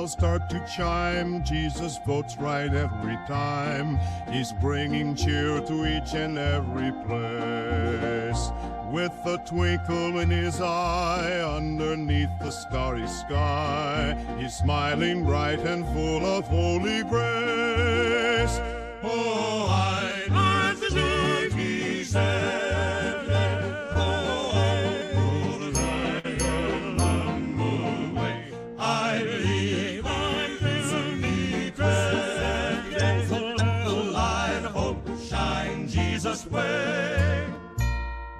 Start to chime, Jesus votes right every time. He's bringing cheer to each and every place. With a twinkle in his eye, underneath the starry sky, he's smiling bright and full of holy grace. Oh, I believe he's there.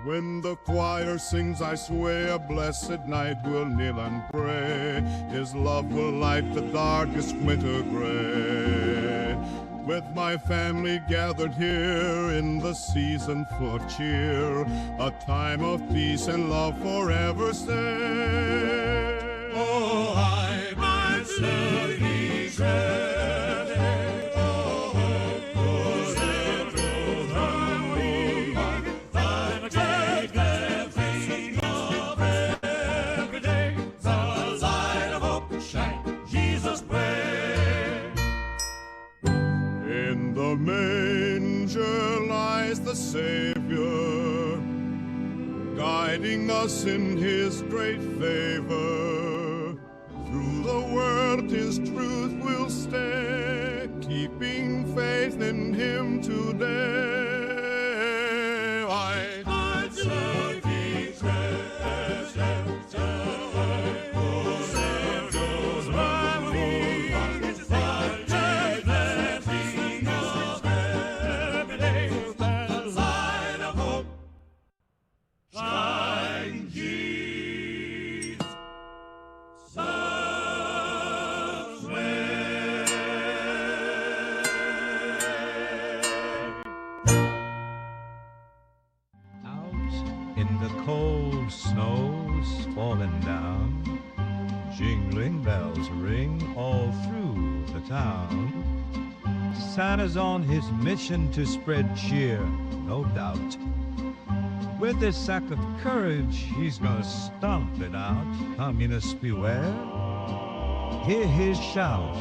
When the choir sings, I sway, a blessed night we'll kneel and pray. His love will light the darkest winter gray. With my family gathered here in the season full of cheer, a time of peace and love forever stay. Oh, I believe he's ready. The manger lies the Savior, guiding us in his great favor. Through the world his truth will stay, keeping faith in him today. I believe he's ready. Snow's falling down, jingling bells ring all through the town. Santa's on his mission to spread cheer, no doubt. With his sack of courage, he's gonna stomp it out. Communists beware, hear his shout.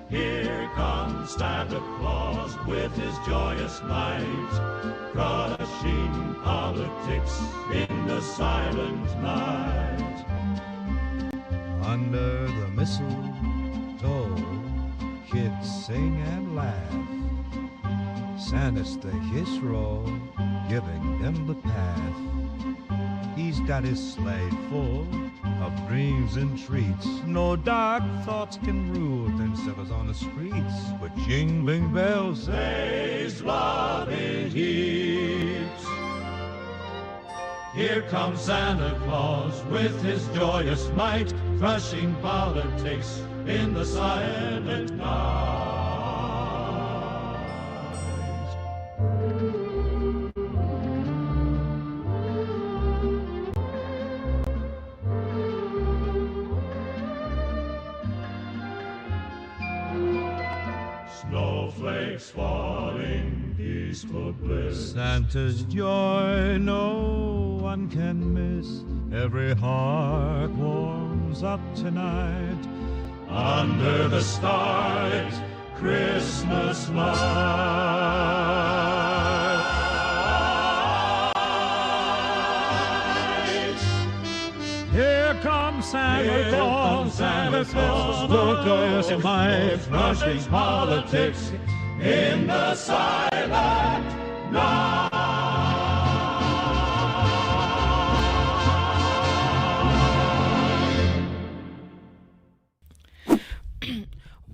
Here comes Santa Claus with his joyous might, crushing politics in the silent night. Under the mistletoe, kids sing and laugh. Santa's the hero, giving them the path. He's got his sleigh full of dreams and treats. No dark thoughts can rule themselves on the streets. With jingling bells, there's love in heaps. Here comes Santa Claus with his joyous might, crushing politics in the silent night. Snowflakes falling, peaceful bliss. Santa's joy no one can miss. Every heart warms up tonight. Under the starlit Christmas light. Here comes Santa Claus, Santa Claus, the joyous might, crushing politics in the silent night.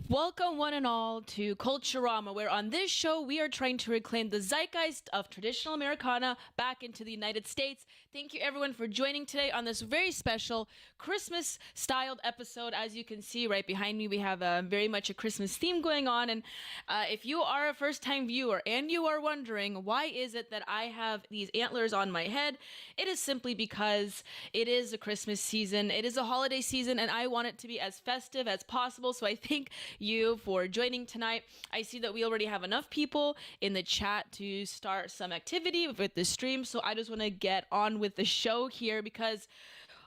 Welcome one and all to Culturama, where on this show we are trying to reclaim the zeitgeist of traditional Americana back into the United States. Thank you everyone for joining today on this very special Christmas-styled episode. As you can see right behind me, we have very much a Christmas theme going on. And if you are a first-time viewer and you are wondering why is it that I have these antlers on my head, it is simply because it is a Christmas season, it is a holiday season, and I want it to be as festive as possible. So I thank you for joining tonight. I see that we already have enough people in the chat to start some activity with the stream, so I just want to get on with the show here because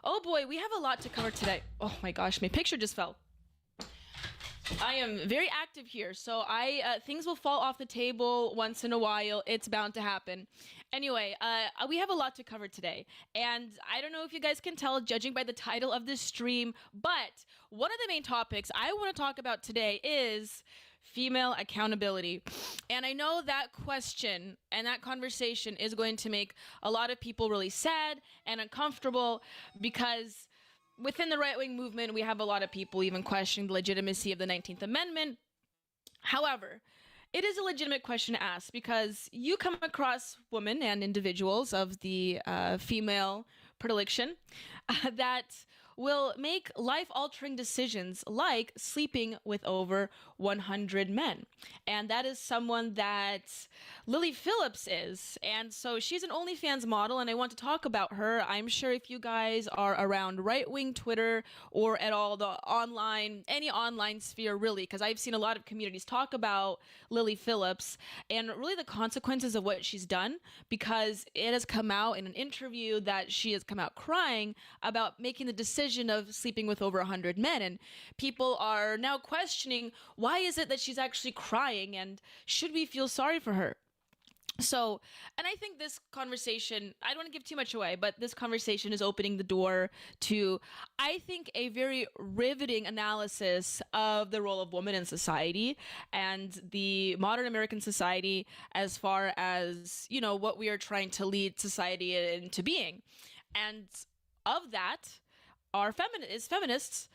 Oh boy, we have a lot to cover today. Oh my gosh, my picture just fell. I am very active here, so things will fall off the table once in a while. It's bound to happen. Anyway, we have a lot to cover today, and I don't know if you guys can tell, judging by the title of this stream, but one of the main topics I want to talk about today is female accountability. And I know that question and that conversation is going to make a lot of people really sad and uncomfortable, because within the right-wing movement, we have a lot of people even questioning the legitimacy of the 19th Amendment. However, it is a legitimate question to ask, because you come across women and individuals of the female predilection that will make life-altering decisions like sleeping with over 100 men. And that is someone that Lilly Phillips is. And so she's an OnlyFans model, and I want to talk about her. I'm sure if you guys are around right-wing Twitter or at all the any online sphere really, because I've seen a lot of communities talk about Lilly Phillips and really the consequences of what she's done, because it has come out in an interview that she has come out crying about making the decision of sleeping with over 100 men, and people are now questioning, why is it that she's actually crying, and should we feel sorry for her? So, and I think this conversation, I don't want to give too much away, but this conversation is opening the door to, I think, a very riveting analysis of the role of women in society and the modern American society, as far as, you know, what we are trying to lead society into being. And of that are feminists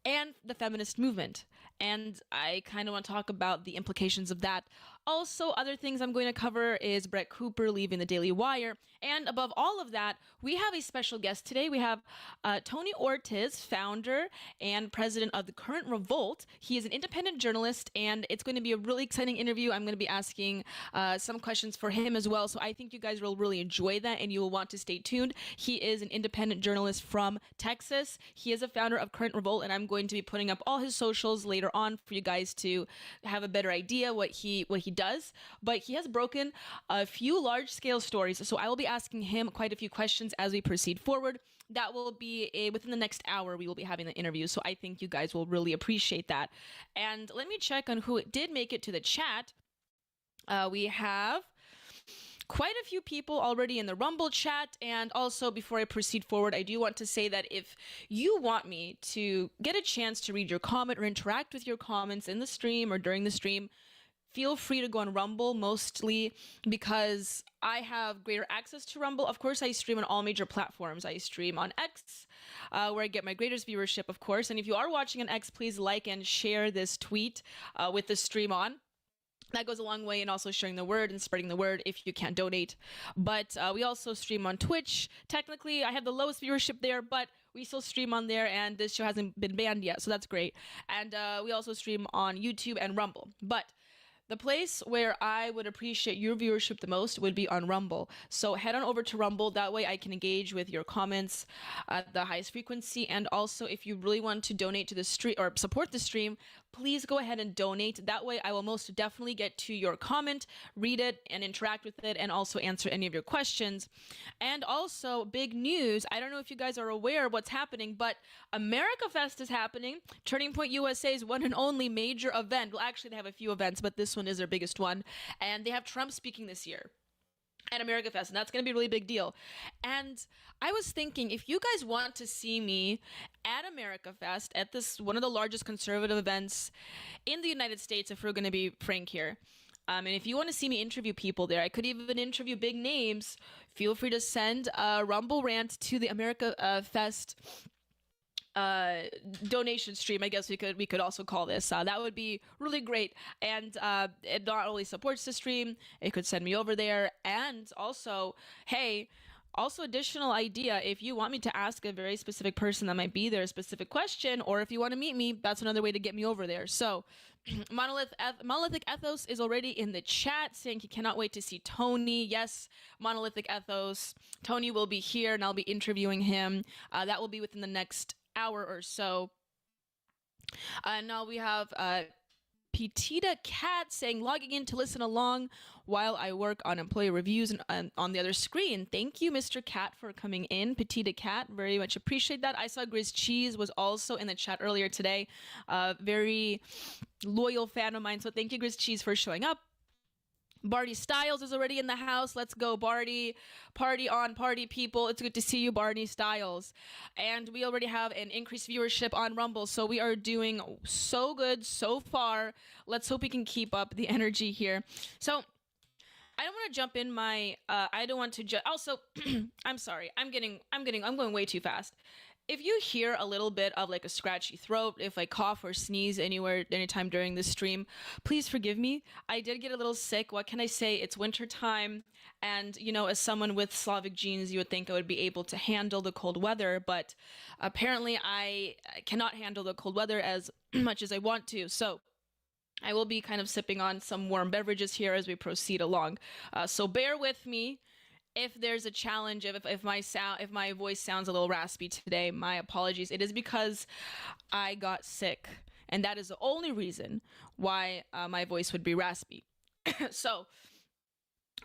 and the feminist movement. And I kind of want to talk about the implications of that. Also, other things I'm going to cover is Brett Cooper leaving the Daily Wire. And above all of that, we have a special guest today. We have Tony Ortiz, founder and president of the Current Revolt. He is an independent journalist, and it's going to be a really exciting interview. I'm going to be asking some questions for him as well. So I think you guys will really enjoy that, and you will want to stay tuned. He is an independent journalist from Texas. He is a founder of Current Revolt, and I'm going to be putting up all his socials later on for you guys to have a better idea what he does. But he has broken a few large-scale stories, so I will be asking him quite a few questions as we proceed forward. That will be within the next hour, we will be having the interview, so I think you guys will really appreciate that. And let me check on who did make it to the chat. We have quite a few people already in the Rumble chat. And also, before I proceed forward, I do want to say that if you want me to get a chance to read your comment or interact with your comments in the stream or during the stream, feel free to go on Rumble, mostly because I have greater access to Rumble. Of course, I stream on all major platforms. I stream on X, where I get my greatest viewership, of course. And if you are watching on X, please like and share this tweet with the stream on. That goes a long way in also sharing the word and spreading the word if you can't donate. But we also stream on Twitch. Technically, I have the lowest viewership there, but we still stream on there, and this show hasn't been banned yet, so that's great. And we also stream on YouTube and Rumble. But the place where I would appreciate your viewership the most would be on Rumble. So head on over to Rumble. That way I can engage with your comments at the highest frequency. And also, if you really want to donate to the stream or support the stream, please go ahead and donate. That way I will most definitely get to your comment, read it, and interact with it, and also answer any of your questions. And also, big news. I don't know if you guys are aware of what's happening, but America Fest is happening. Turning Point USA's one and only major event. Well, actually, they have a few events, but this one is their biggest one. And they have Trump speaking this year at America Fest, and that's going to be a really big deal. And I was thinking, if you guys want to see me at America Fest, at this one of the largest conservative events in the United States, if we're going to be frank here, and if you want to see me interview people there, I could even interview big names. Feel free to send a Rumble rant to the America Fest donation stream, I guess we could also call this. That would be really great. And it not only supports the stream, it could send me over there. And also, hey, also additional idea, if you want me to ask a very specific person that might be there a specific question, or if you want to meet me, that's another way to get me over there. So Monolithic Ethos is already in the chat saying he cannot wait to see Tony. Yes, Monolithic Ethos. Tony will be here, and I'll be interviewing him. That will be within the next hour or so. Now we have Petita Cat saying, logging in to listen along while I work on employee reviews and on the other screen. Thank you, Mr. Cat, for coming in. Petita Cat, very much appreciate that. I saw Grizz Cheese was also in the chat earlier today. Very loyal fan of mine, so thank you, Grizz Cheese, for showing up. Barney Styles is already in the house. Let's go, Barney. Party on, party people. It's good to see you, Barney Styles. And we already have an increased viewership on Rumble, so we are doing so good so far. Let's hope we can keep up the energy here. So I don't want to jump in I don't want to also, I'm sorry. I'm going way too fast. If you hear a little bit of like a scratchy throat, if I cough or sneeze anytime during this stream, please forgive me. I did get a little sick. What can I say? It's winter time. And, you know, as someone with Slavic genes, you would think I would be able to handle the cold weather. But apparently I cannot handle the cold weather as much as I want to. So I will be kind of sipping on some warm beverages here as we proceed along. So bear with me. If there's a challenge, if my voice sounds a little raspy today, my apologies. It is because I got sick, and that is the only reason why my voice would be raspy. So,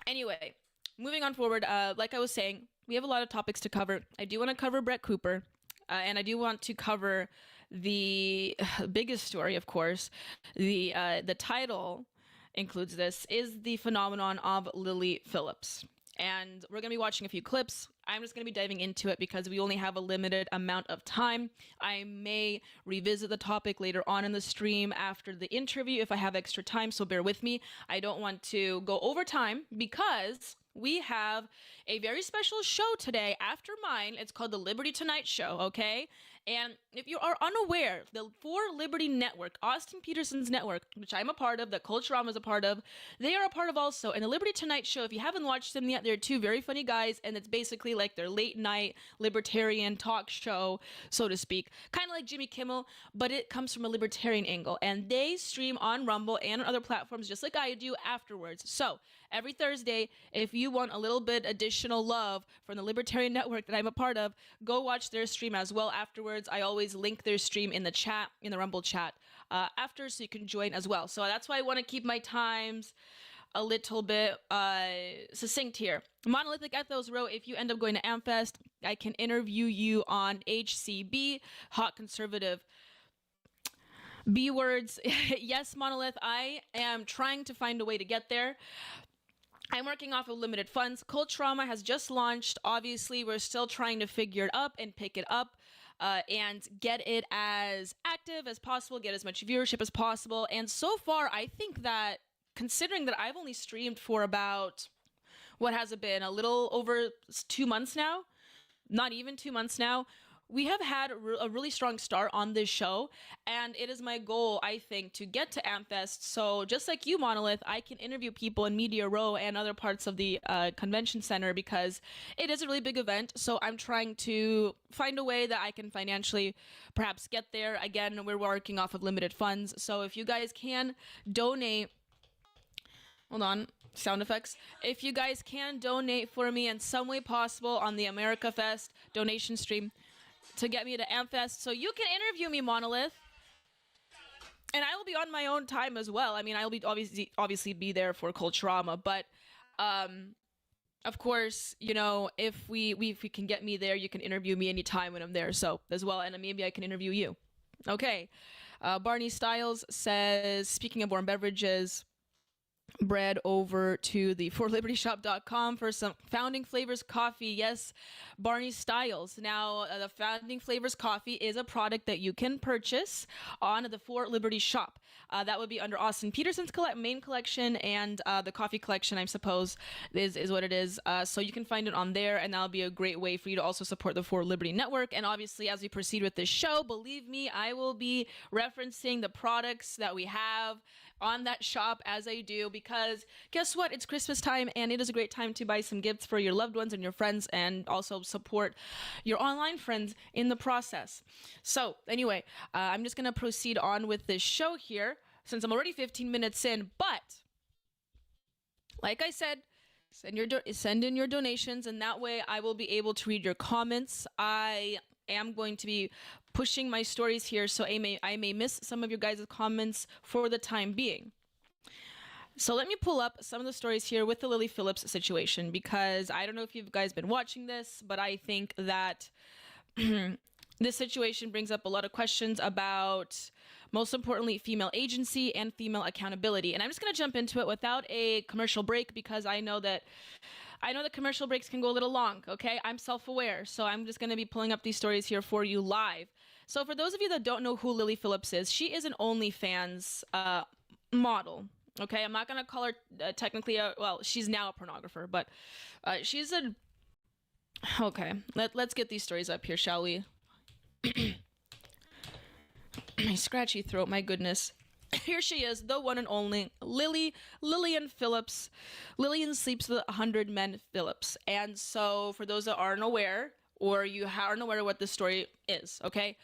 anyway, moving on forward. Like I was saying, we have a lot of topics to cover. I do want to cover Brett Cooper, and I do want to cover the biggest story, of course. The title includes this, is the phenomenon of Lilly Phillips. And we're going to be watching a few clips. I'm just going to be diving into it because we only have a limited amount of time. I may revisit the topic later on in the stream after the interview if I have extra time, so bear with me. I don't want to go over time because we have a very special show today after mine. It's called the Liberty Tonight Show, okay? And if you are unaware, the For Liberty Network, Austin Peterson's network, which I'm a part of, that Culturama is a part of, they are a part of also. And the Liberty Tonight Show, if you haven't watched them yet, they're two very funny guys, and it's basically like their late night libertarian talk show, so to speak. Kind of like Jimmy Kimmel, but it comes from a libertarian angle. And they stream on Rumble and on other platforms just like I do afterwards. So every Thursday, if you want a little bit additional love from the Libertarian Network that I'm a part of, go watch their stream as well afterwards. I always link their stream in the chat, in the Rumble chat after, so you can join as well. So that's why I want to keep my times a little bit succinct here. Monolithic Ethos wrote, if you end up going to Amfest, I can interview you on HCB, Hot Conservative. B words. Yes, Monolith, I am trying to find a way to get there. I'm working off of limited funds. Culturama has just launched. Obviously, we're still trying to figure it up and pick it up and get it as active as possible, get as much viewership as possible. And so far, I think that considering that I've only streamed for about, what has it been, a little over 2 months now? Not even 2 months now. We have had a really strong start on this show, and it is my goal, I think, to get to Amfest. So just like you, Monolith, I can interview people in Media Row and other parts of the convention center because it is a really big event. So I'm trying to find a way that I can financially perhaps get there. Again, we're working off of limited funds. So if you guys can donate, hold on, sound effects. If you guys can donate for me in some way possible on the America Fest donation stream, to get me to Amfest, so you can interview me, Monolith, and I will be on my own time as well. I mean, I will be obviously be there for Culturama, but of course, you know, if we can get me there, you can interview me anytime when I'm there, so as well, and maybe I can interview you. Okay, Barney Styles says, speaking of warm beverages, bread over to the forlibertyshop.com for some Founding Flavors coffee. Yes, Barney Styles. Now, the Founding Flavors coffee is a product that you can purchase on the For Liberty shop. That would be under Austin Peterson's main collection, and the coffee collection, I suppose, is what it is. So you can find it on there, and that'll be a great way for you to also support the For Liberty Network. And obviously, as we proceed with this show, believe me, I will be referencing the products that we have on that shop as I do, because guess what? It's Christmas time, and it is a great time to buy some gifts for your loved ones and your friends, and also support your online friends in the process. So anyway, I'm just going to proceed on with this show here since I'm already 15 minutes in, but like I said, send in your donations, and that way I will be able to read your comments. I am going to be pushing my stories here, so I may miss some of your guys' comments for the time being. So let me pull up some of the stories here with the Lilly Phillips situation, because I don't know if you guys been watching this, but I think that this situation brings up a lot of questions about, most importantly, female agency and female accountability. And I'm just going to jump into it without a commercial break, because I know that commercial breaks can go a little long, okay? I'm self-aware, so I'm just going to be pulling up these stories here for you live. So for those of you that don't know who Lilly Phillips is, she is an OnlyFans model. Okay, I'm not going to call her technically well, she's now a pornographer, but she's a... Okay, let's get these stories up here, shall we? My scratchy throat, my goodness. Here she is, the one and only Lillian Phillips. Lillian Sleeps with 100 Men Phillips. And so, for those that aren't aware, or you aren't aware of what this story is, okay?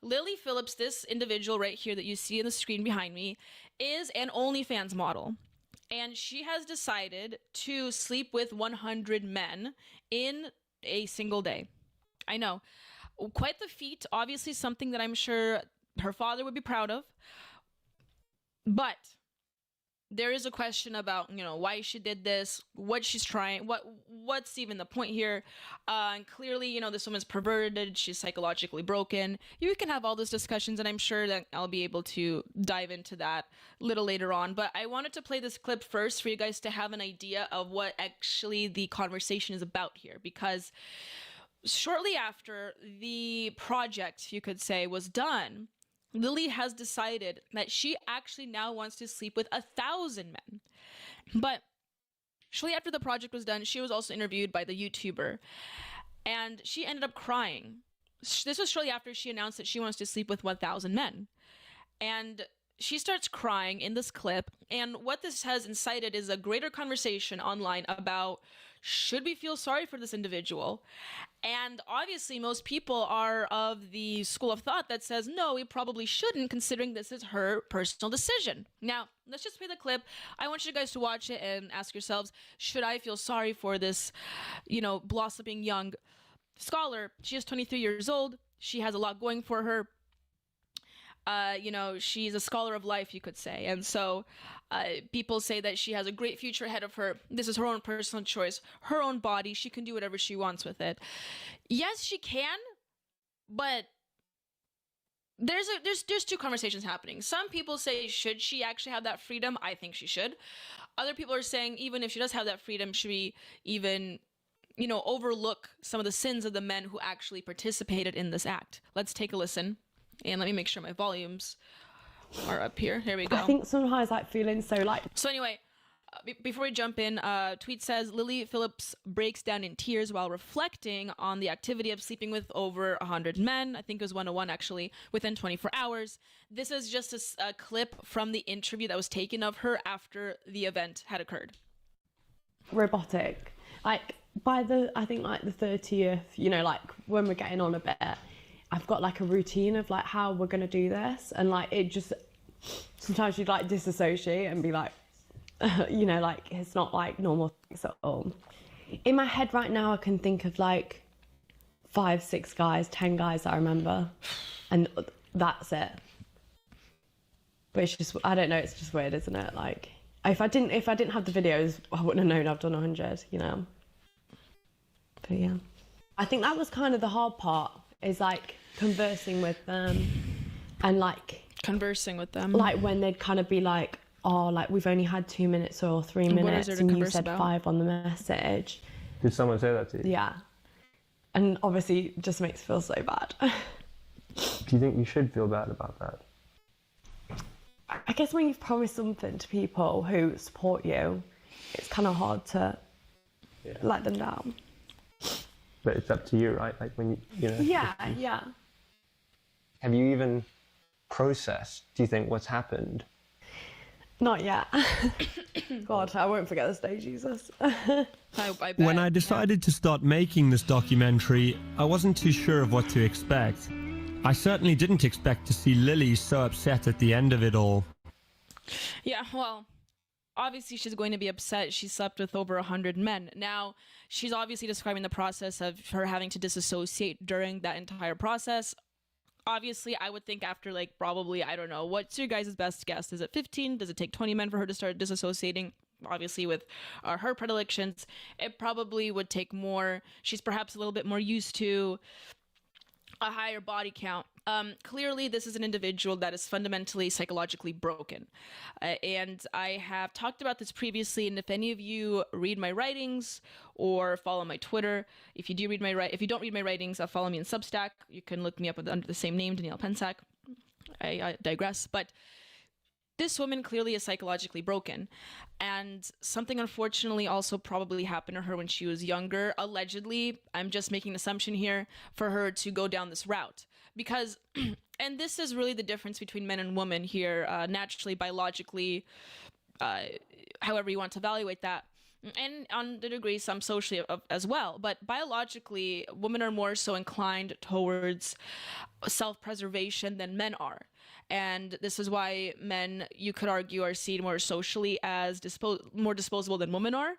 Lilly Phillips, this individual right here that you see on the screen behind me, is an OnlyFans model. And she has decided to sleep with 100 men in a single day. I know. Quite the feat. Obviously something that I'm sure her father would be proud of. But there is a question about, why she did this, what she's trying, what's even the point here. And clearly, this woman's perverted, she's psychologically broken. You can have all those discussions, and I'm sure that I'll be able to dive into that a little later on. But I wanted to play this clip first for you guys to have an idea of what actually the conversation is about here. Because shortly after the project, you could say, was done, Lilly has decided that she actually now wants to sleep with 1,000 men. But shortly after the project was done, she was also interviewed by the YouTuber, and she ended up crying. This was shortly after she announced that she wants to sleep with 1,000 men. And she starts crying in this clip, and what this has incited is a greater conversation online about, should we feel sorry for this individual? And obviously most people are of the school of thought that says, no, we probably shouldn't, considering this is her personal decision. Now, let's just play the clip. I want you guys to watch it and ask yourselves, should I feel sorry for this, blossoming young scholar? She is 23 years old. She has a lot going for her. She's a scholar of life, you could say. And so people say that she has a great future ahead of her. This is her own personal choice, her own body. She can do whatever she wants with it. Yes, she can, but there's two conversations happening. Some people say, should she actually have that freedom? I think she should. Other people are saying, even if she does have that freedom, should we even, overlook some of the sins of the men who actually participated in this act? Let's take a listen. And let me make sure my volumes are up here. Here we go. I think sometimes feeling so So anyway, before we jump in, tweet says, Lilly Phillips breaks down in tears while reflecting on the activity of sleeping with over 100 men. I think it was 101 actually, within 24 hours. This is just a clip from the interview that was taken of her after the event had occurred. robotic. By the 30th, when we're getting on a bit, I've got a routine of how we're gonna do this, and it just sometimes you'd disassociate and be it's not normal things at all. In my head right now, I can think of 5, 6 guys, 10 guys that I remember, and that's it. But it's just, I don't know, it's just weird, isn't it? If I didn't have the videos, I wouldn't have known I've done 100, But yeah, I think that was kind of the hard part, is conversing with them, and conversing with them, when they'd kind of be we've only had 2 minutes or 3 minutes, and you said about 5 on the message. Did someone say that to you? Yeah, and obviously it just makes me feel so bad. Do you think you should feel bad about that? I guess when you've promised something to people who support you, it's kind of hard to let them down. But it's up to you, right? When you know. Yeah. Have you even processed, do you think, what's happened? Not yet. God, I won't forget this day, Jesus. I bet. When I decided to start making this documentary, I wasn't too sure of what to expect. I certainly didn't expect to see Lilly so upset at the end of it all. Yeah, well, obviously she's going to be upset. She slept with over 100 men. Now, she's obviously describing the process of her having to disassociate during that entire process. obviously, I would think after like probably, I don't know, what's your guys' best guess? Is it 15? Does it take 20 men for her to start disassociating? Obviously, with her predilections, it probably would take more. She's perhaps a little bit more used to a higher body count. Clearly, this is an individual that is fundamentally psychologically broken. And I have talked about this previously, and if any of you read my writings or follow my Twitter, if you don't read my writings, follow me on Substack. You can look me up under the same name, Danielle Pensack. I digress. But this woman clearly is psychologically broken, and something unfortunately also probably happened to her when she was younger. Allegedly, I'm just making an assumption here, for her to go down this route. Because, and this is really the difference between men and women here, naturally, biologically, however you want to evaluate that. And on the degree, some socially as well. But biologically, women are more so inclined towards self-preservation than men are. And this is why men, you could argue, are seen more socially as more disposable than women are.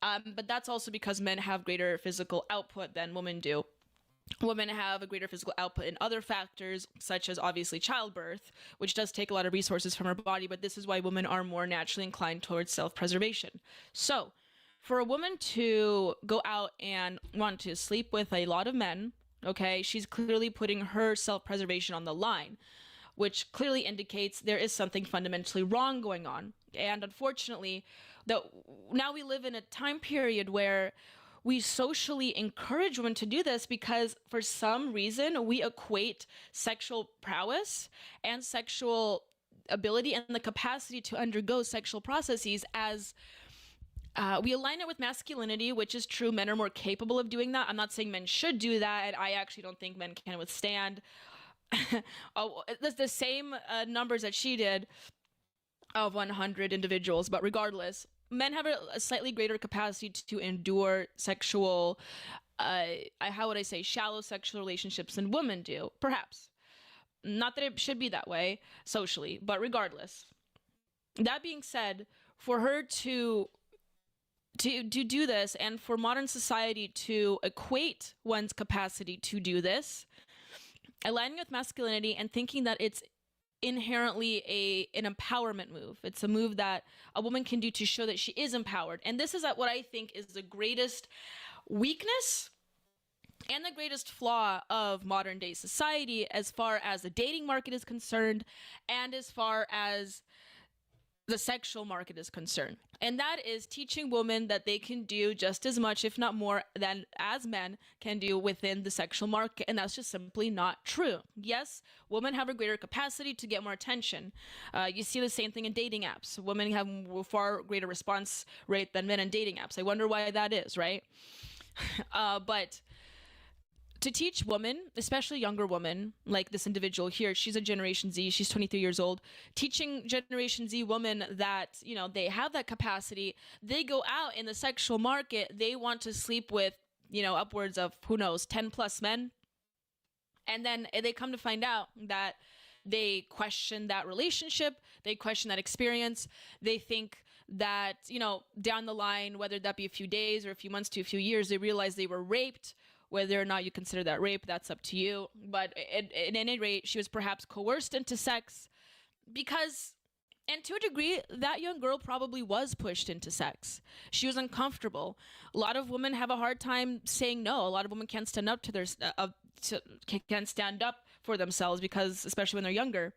But that's also because men have greater physical output than women do. Women have a greater physical output in other factors, such as obviously childbirth, which does take a lot of resources from our body, but this is why women are more naturally inclined towards self-preservation. So, for a woman to go out and want to sleep with a lot of men, okay, she's clearly putting her self-preservation on the line, which clearly indicates there is something fundamentally wrong going on. And unfortunately, now we live in a time period where we socially encourage women to do this because for some reason we equate sexual prowess and sexual ability and the capacity to undergo sexual processes as we align it with masculinity, which is true. Men are more capable of doing that. I'm not saying men should do that, and I actually don't think men can withstand the same numbers that she did of 100 individuals. But regardless, men have a slightly greater capacity to endure sexual, how would I say, shallow sexual relationships than women do, perhaps. Not that it should be that way socially, but regardless. That being said, for her to do this, and for modern society to equate one's capacity to do this, aligning with masculinity and thinking that it's inherently an empowerment move. It's a move that a woman can do to show that she is empowered. And this is what I think is the greatest weakness and the greatest flaw of modern day society as far as the dating market is concerned and as far as the sexual market is concerned. And that is teaching women that they can do just as much, if not more, than as men can do within the sexual market. And that's just simply not true. Yes, women have a greater capacity to get more attention. You see the same thing in dating apps. Women have a far greater response rate than men in dating apps. I wonder why that is, right? But to teach women, especially younger women, like this individual here, she's a Generation Z, she's 23 years old, teaching Generation Z women that, you know, they have that capacity, they go out in the sexual market, they want to sleep with, you know, upwards of, who knows, 10 plus men. And then they come to find out that they question that relationship, they question that experience, they think that, you know, down the line, whether that be a few days or a few months to a few years, they realize they were raped. Whether or not you consider that rape, that's up to you. But at any rate, she was perhaps coerced into sex because, and to a degree, that young girl probably was pushed into sex. She was uncomfortable. A lot of women have a hard time saying no. A lot of women can't stand up to their can't stand up for themselves because, especially when they're younger.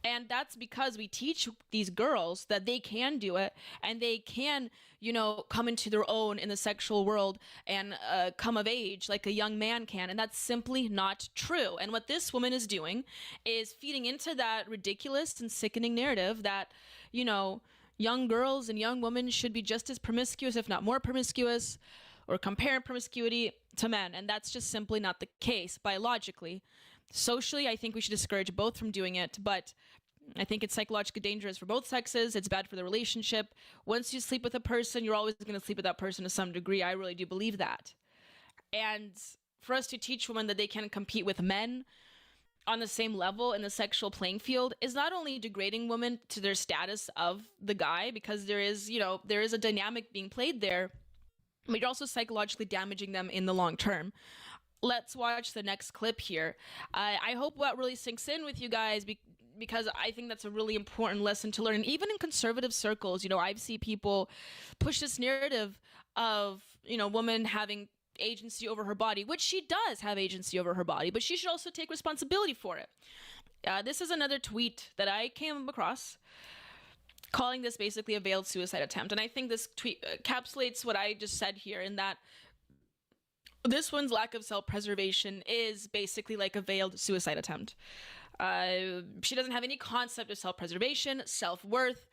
And that's because we teach these girls that they can do it and they can, you know, come into their own in the sexual world and come of age like a young man can. And that's simply not true. And what this woman is doing is feeding into that ridiculous and sickening narrative that, you know, young girls and young women should be just as promiscuous, if not more promiscuous, or compare promiscuity to men. And that's just simply not the case biologically. Socially, I think we should discourage both from doing it, but I think it's psychologically dangerous for both sexes. It's bad for the relationship. Once you sleep with a person, you're always going to sleep with that person to some degree. I really do believe that. And for us to teach women that they can compete with men on the same level in the sexual playing field is not only degrading women to their status of the guy, because there is a dynamic being played there, but you're also psychologically damaging them in the long term. let's watch the next clip here. I hope that really sinks in with you guys because I think that's a really important lesson to learn. And even in conservative circles, I've seen people push this narrative of, woman having agency over her body, which she does have agency over her body, but she should also take responsibility for it. This is another tweet that I came across calling this basically a veiled suicide attempt. And I think this tweet encapsulates what I just said here, in that this one's lack of self-preservation is basically like a veiled suicide attempt. She doesn't have any concept of self-preservation, self-worth,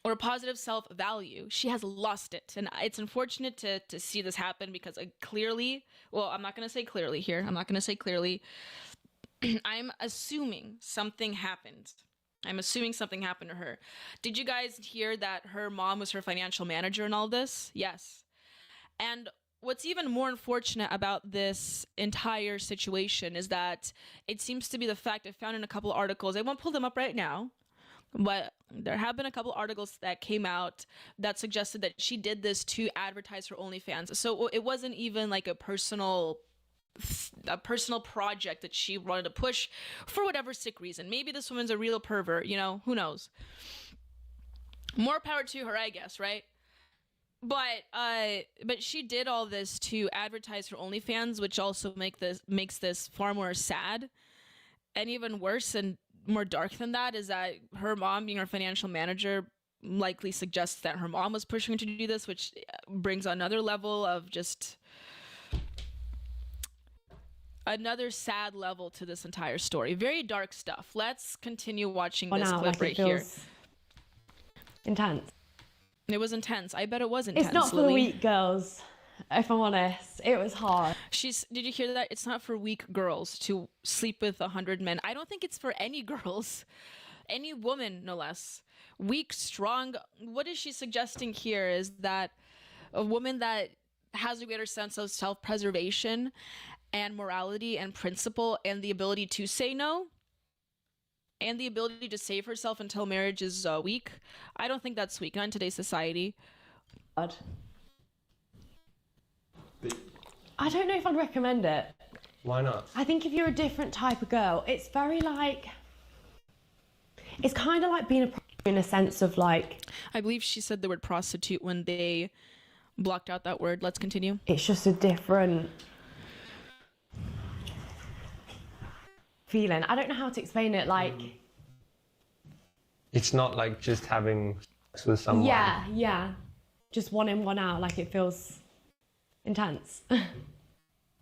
or positive self-value. She has lost it. And it's unfortunate to see this happen because clearly, well, I'm not going to say clearly here. I'm not going to say clearly. I'm assuming something happened. I'm assuming something happened to her. Did you guys hear that her mom was her financial manager in all this? Yes. And what's even more unfortunate about this entire situation is that it seems to be the fact I found in a couple of articles. I won't pull them up right now, but there have been a couple articles that came out that suggested that she did this to advertise her OnlyFans. So it wasn't even like a personal project that she wanted to push for whatever sick reason. Maybe this woman's a real pervert, who knows? More power to her, I guess, right? But she did all this to advertise her OnlyFans, which also makes this far more sad. And even worse and more dark than that is that her mom, being her financial manager, likely suggests that her mom was pushing her to do this, which brings another level of just another sad level to this entire story. Very dark stuff. Let's continue watching this clip right here. Intense. It was intense. I bet it was intense. It's not for the weak girls, if I'm honest. It was hard. Did you hear that? It's not for weak girls to sleep with 100 men. I don't think it's for any girls. Any woman, no less. Weak, strong. What is she suggesting here is that a woman that has a greater sense of self-preservation and morality and principle and the ability to say no and the ability to save herself until marriage is weak. I don't think that's weak, not in today's society. I don't know if I'd recommend it. Why not? I think if you're a different type of girl, it's very like... It's kind of like being a prostitute in a sense of like... I believe she said the word prostitute when they blocked out that word. Let's continue. It's just a different feeling. I don't know how to explain it, like... It's not like just having sex with someone. Yeah. Just one in, one out, like it feels intense.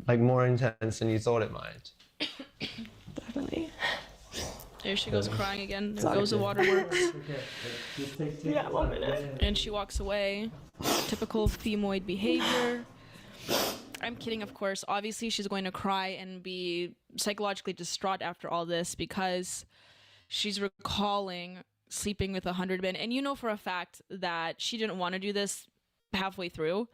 Like more intense than you thought it might. Definitely. There she goes crying again. There goes the waterworks. Yeah, 1 minute. And she walks away. Typical femoid behavior. I'm kidding, of course. Obviously, she's going to cry and be psychologically distraught after all this because she's recalling sleeping with 100 men. And you know for a fact that she didn't want to do this halfway through.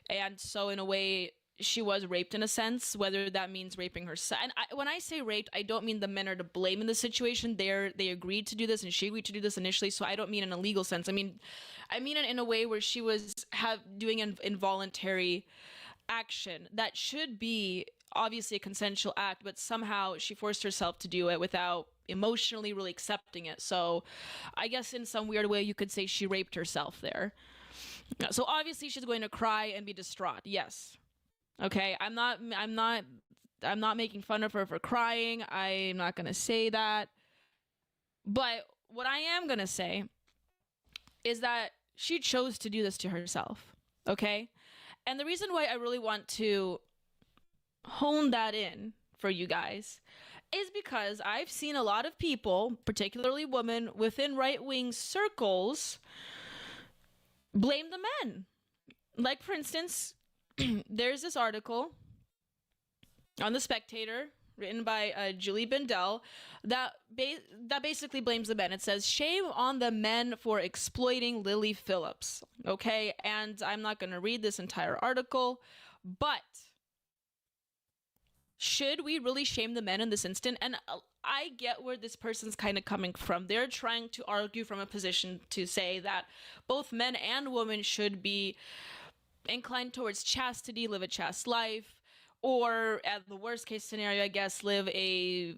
And so in a way, she was raped in a sense, whether that means raping herself. And when I say raped, I don't mean the men are to blame in the situation. They agreed to do this, and she agreed to do this initially. So I don't mean in a legal sense. I mean it in a way where she was doing an involuntary action that should be obviously a consensual act, but somehow she forced herself to do it without emotionally really accepting it. So I guess in some weird way you could say she raped herself there. So obviously she's going to cry and be distraught. Yes. Okay, I'm not making fun of her for crying. I'm not going to say that. But what I am going to say is that she chose to do this to herself. Okay? And the reason why I really want to hone that in for you guys is because I've seen a lot of people, particularly women within right-wing circles, blame the men. Like, for instance, there's this article on The Spectator written by Julie Bindel that basically blames the men. It says, shame on the men for exploiting Lilly Phillips. Okay, and I'm not going to read this entire article, but should we really shame the men in this instant? And I get where this person's kind of coming from. They're trying to argue from a position to say that both men and women should be inclined towards chastity, live a chaste life, or at the worst case scenario, I guess, live a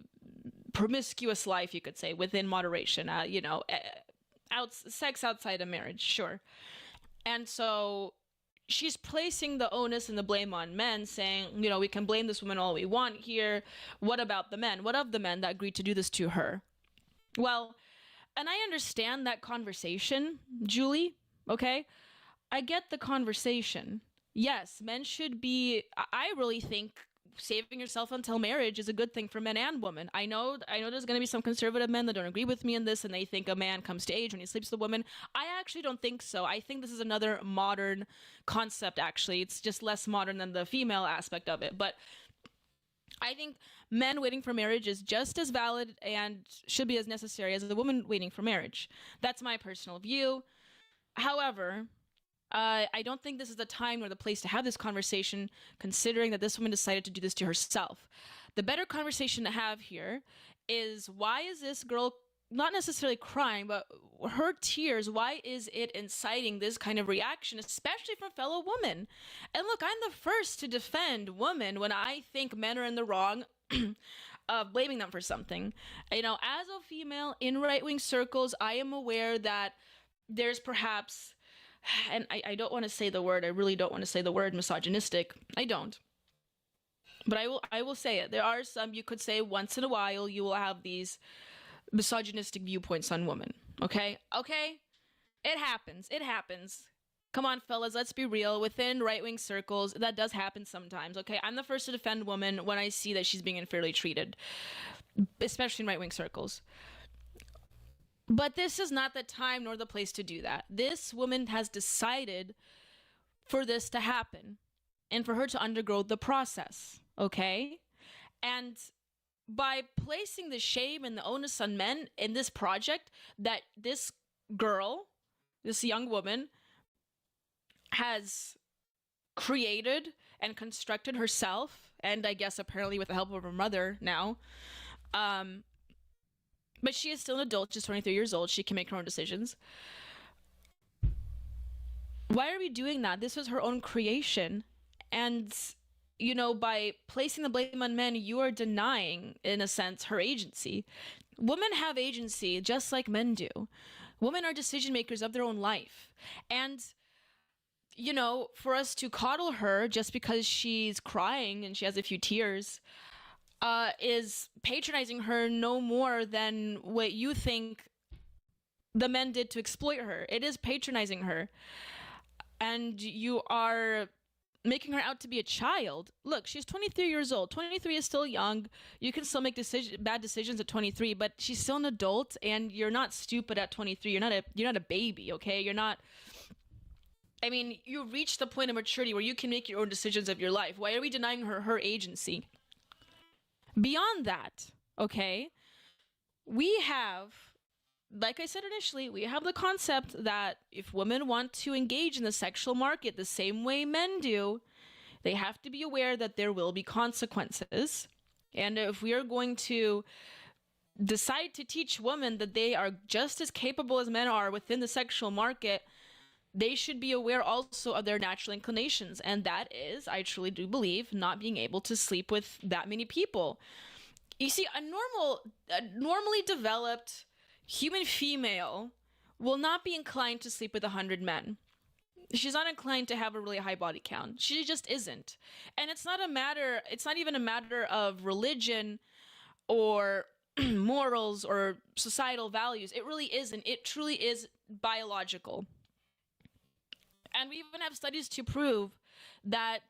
promiscuous life, you could say, within moderation, sex outside of marriage, sure. And so she's placing the onus and the blame on men, saying, we can blame this woman all we want here. What about the men? What of the men that agreed to do this to her? Well, and I understand that conversation, Julie, okay? I get the conversation. Yes, men should be, I really think saving yourself until marriage is a good thing for men and women. I know there's going to be some conservative men that don't agree with me in this, and they think a man comes to age when he sleeps with a woman. I actually don't think so. I think this is another modern concept, actually. It's just less modern than the female aspect of it. But I think men waiting for marriage is just as valid and should be as necessary as the woman waiting for marriage. That's my personal view. However, I don't think this is the time or the place to have this conversation, considering that this woman decided to do this to herself. The better conversation to have here is, why is this girl not necessarily crying, but her tears, why is it inciting this kind of reaction, especially from fellow women? And look, I'm the first to defend women when I think men are in the wrong of blaming them for something. As a female in right-wing circles, I am aware that there's perhaps, and I don't want to say the word, I really don't want to say the word misogynistic. I don't. But I will say it. There are some, you could say once in a while, you will have these misogynistic viewpoints on women. Okay? It happens. Come on, fellas, let's be real. Within right-wing circles, that does happen sometimes, okay? I'm the first to defend women when I see that she's being unfairly treated, especially in right-wing circles. But this is not the time nor the place to do that. This woman has decided for this to happen and for her to undergo the process, okay? And by placing the shame and the onus on men in this project that this girl, this young woman, has created and constructed herself, and I guess apparently with the help of her mother now, but she is still an adult. She's 23 years old. She can make her own decisions. Why are we doing that? This was her own creation. And, by placing the blame on men, you are denying, in a sense, her agency. Women have agency just like men do. Women are decision makers of their own life. And, for us to coddle her just because she's crying and she has a few tears, is patronizing her no more than what you think the men did to exploit her. It is patronizing her. And you are making her out to be a child. Look, she's 23 years old. 23 is still young. You can still make bad decisions at 23, but she's still an adult, and you're not stupid at 23. You're not a baby, okay? You reach the point of maturity where you can make your own decisions of your life. Why are we denying her agency? Beyond that, okay, we have, like I said initially, we have the concept that if women want to engage in the sexual market the same way men do, they have to be aware that there will be consequences. And if we are going to decide to teach women that they are just as capable as men are within the sexual market, they should be aware also of their natural inclinations. And that is, I truly do believe, not being able to sleep with that many people. You see, a normally developed human female will not be inclined to sleep with 100 men. She's not inclined to have a really high body count. She just isn't. And it's not even a matter of religion or morals or societal values. It really isn't. It truly is biological. And we even have studies to prove that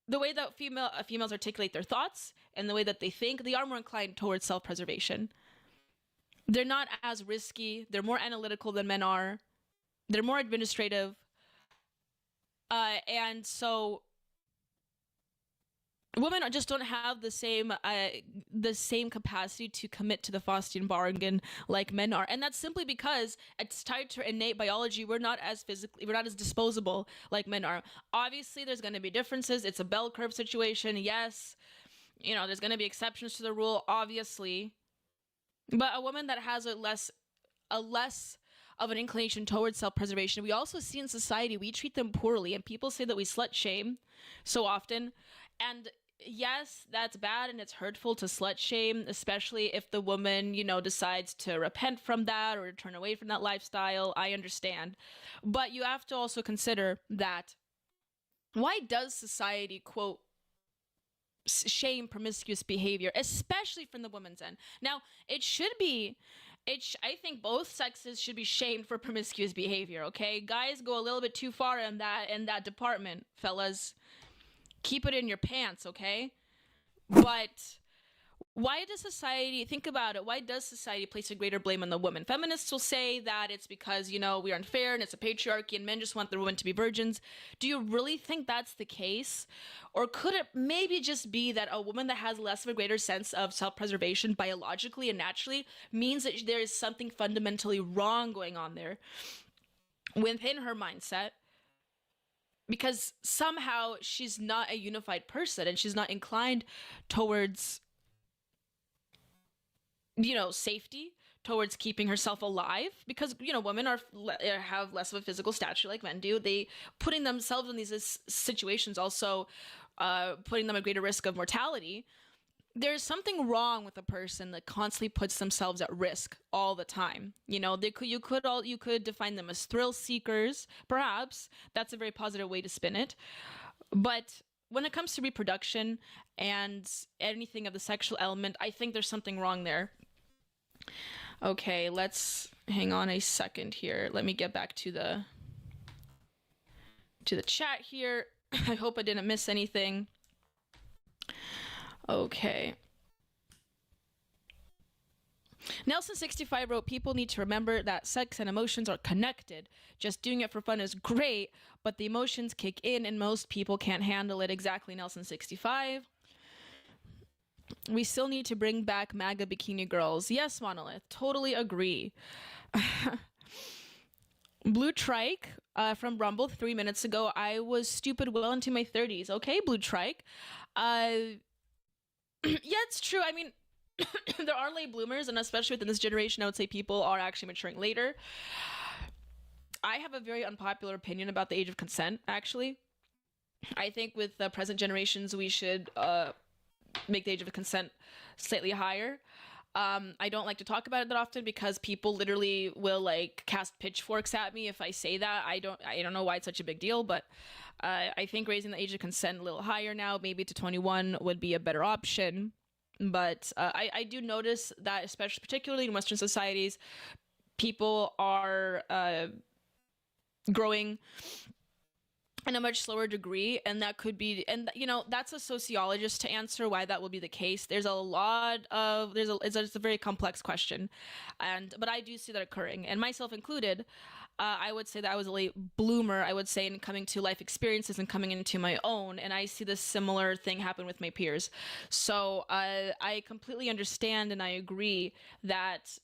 the way that females articulate their thoughts and the way that they think, they are more inclined towards self-preservation. They're not as risky. They're more analytical than men are. They're more administrative. And so women just don't have the same capacity to commit to the Faustian bargain like men are, and that's simply because it's tied to innate biology. We're not as disposable like men are. Obviously, there's going to be differences. It's a bell curve situation. Yes, there's going to be exceptions to the rule, obviously, but a woman that has a less of an inclination towards self-preservation, we also see in society we treat them poorly, and people say that we slut shame so often. And yes, that's bad and it's hurtful to slut shame, especially if the woman, decides to repent from that or turn away from that lifestyle. I understand. But you have to also consider that why does society, quote, shame promiscuous behavior, especially from the woman's end? Now, I think both sexes should be shamed for promiscuous behavior, okay? Guys go a little bit too far in that department, fellas. Keep it in your pants, okay? But why does society, think about it, why does society place a greater blame on the woman? Feminists will say that it's because, we are unfair and it's a patriarchy and men just want the women to be virgins. Do you really think that's the case? Or could it maybe just be that a woman that has less of a greater sense of self-preservation biologically and naturally means that there is something fundamentally wrong going on there within her mindset? Because somehow she's not a unified person and she's not inclined towards, safety, towards keeping herself alive. Because, women have less of a physical stature like men do. They putting themselves in these situations also putting them at greater risk of mortality. There's something wrong with a person that constantly puts themselves at risk all the time. You could define them as thrill seekers, perhaps. That's a very positive way to spin it. But when it comes to reproduction and anything of the sexual element, I think there's something wrong there. Okay, let's hang on a second here. Let me get back to the chat here. I hope I didn't miss anything. Okay. Nelson65 wrote, people need to remember that sex and emotions are connected. Just doing it for fun is great, but the emotions kick in and most people can't handle it. Exactly, Nelson65. We still need to bring back MAGA bikini girls. Yes, Monolith, totally agree. Blue Trike from Rumble 3 minutes ago. I was stupid well into my 30s. Okay, Blue Trike. Yeah, it's true. I mean, there are late bloomers, and especially within this generation, I would say people are actually maturing later. I have a very unpopular opinion about the age of consent, actually. I think with the present generations, we should make the age of consent slightly higher. I don't like to talk about it that often because people literally will cast pitchforks at me if I say that. I don't know why it's such a big deal, but I think raising the age of consent a little higher now, maybe to 21, would be a better option. But I do notice that, particularly in Western societies, people are growing in a much slower degree, and that could be, and that's a sociologist to answer why that will be the case. It's a very complex question, but I do see that occurring, and myself included. I would say that I was a late bloomer, I would say, in coming to life experiences and coming into my own, and I see this similar thing happen with my peers. So I completely understand and I agree that,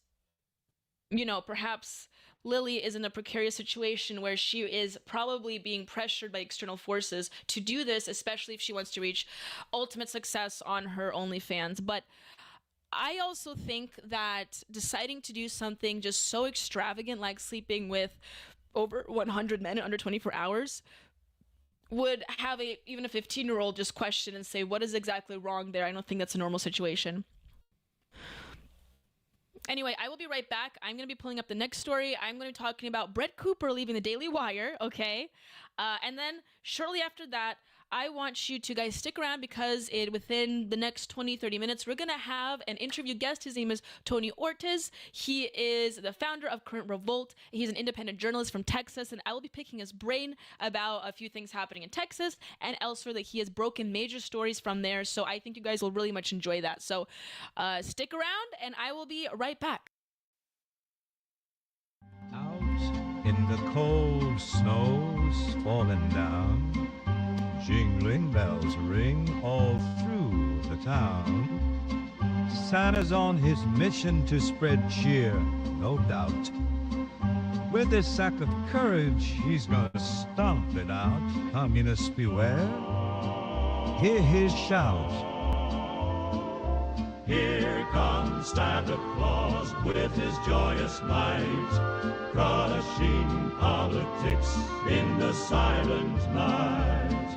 perhaps Lily is in a precarious situation where she is probably being pressured by external forces to do this, especially if she wants to reach ultimate success on her OnlyFans. But I also think that deciding to do something just so extravagant, like sleeping with over 100 men in under 24 hours, would have even a 15-year-old just question and say, what is exactly wrong there? I don't think that's a normal situation. Anyway, I will be right back. I'm going to be pulling up the next story. I'm going to be talking about Brett Cooper leaving the Daily Wire, okay? And then shortly after that, I want you to guys stick around because within the next 20-30 minutes, we're going to have an interview guest. His name is Tony Ortiz. He is the founder of Current Revolt. He's an independent journalist from Texas, and I will be picking his brain about a few things happening in Texas and elsewhere that he has broken major stories from there. So I think you guys will really much enjoy that. So stick around, and I will be right back. Out in the cold snow's falling down, jingling bells ring all through the town. Santa's on his mission to spread cheer, no doubt. With his sack of courage, he's gonna stomp it out. Communists beware, hear his shout. Here comes Santa Claus with his joyous might, crushing politics in the silent night.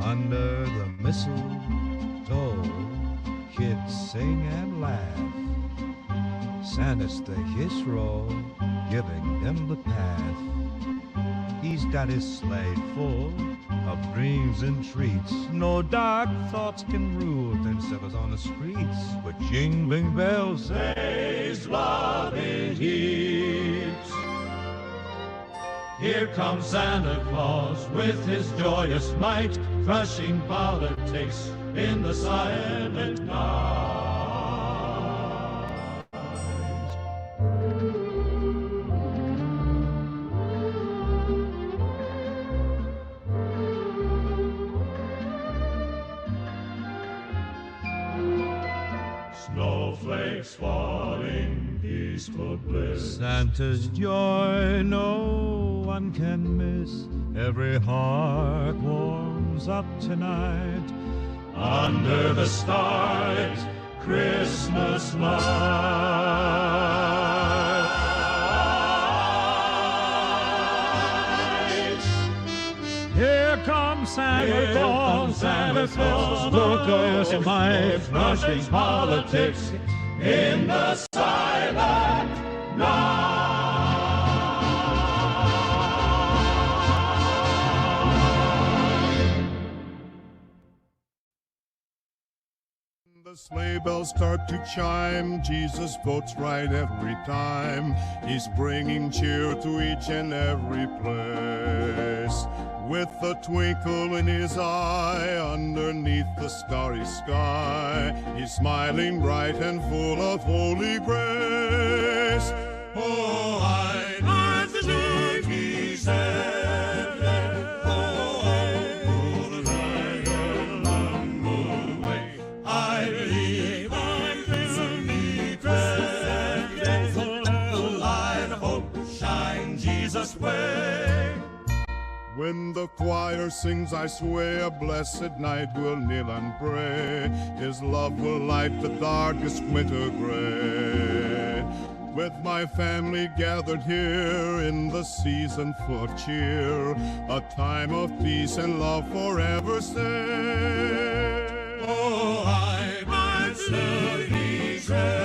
Under the mistletoe, kids sing and laugh. Santa's the hero, giving them the path. He's got his sleigh full of dreams and treats. No dark thoughts can rule themselves on the streets. But jingling bells Praise love in heaps. Here comes Santa Claus with his joyous might, crushing politics in the silent night. Snowflakes falling, peaceful bliss. Santa's joy no one can miss. Every heart warms up tonight. Under the starlit Christmas light. Here comes Santa Claus, Santa Claus, look joyous in my crushing politics in the silent night. The sleigh bells start to chime, Jesus votes right every time. He's bringing cheer to each and every place. With a twinkle in his eye, underneath the starry sky, he's smiling bright and full of holy grace. Oh, I believe he said, when the choir sings, I swear, a blessed night we'll kneel and pray. His love will light the darkest winter gray. With my family gathered here in the season full of cheer, a time of peace and love forever stay. Oh, I believe he said.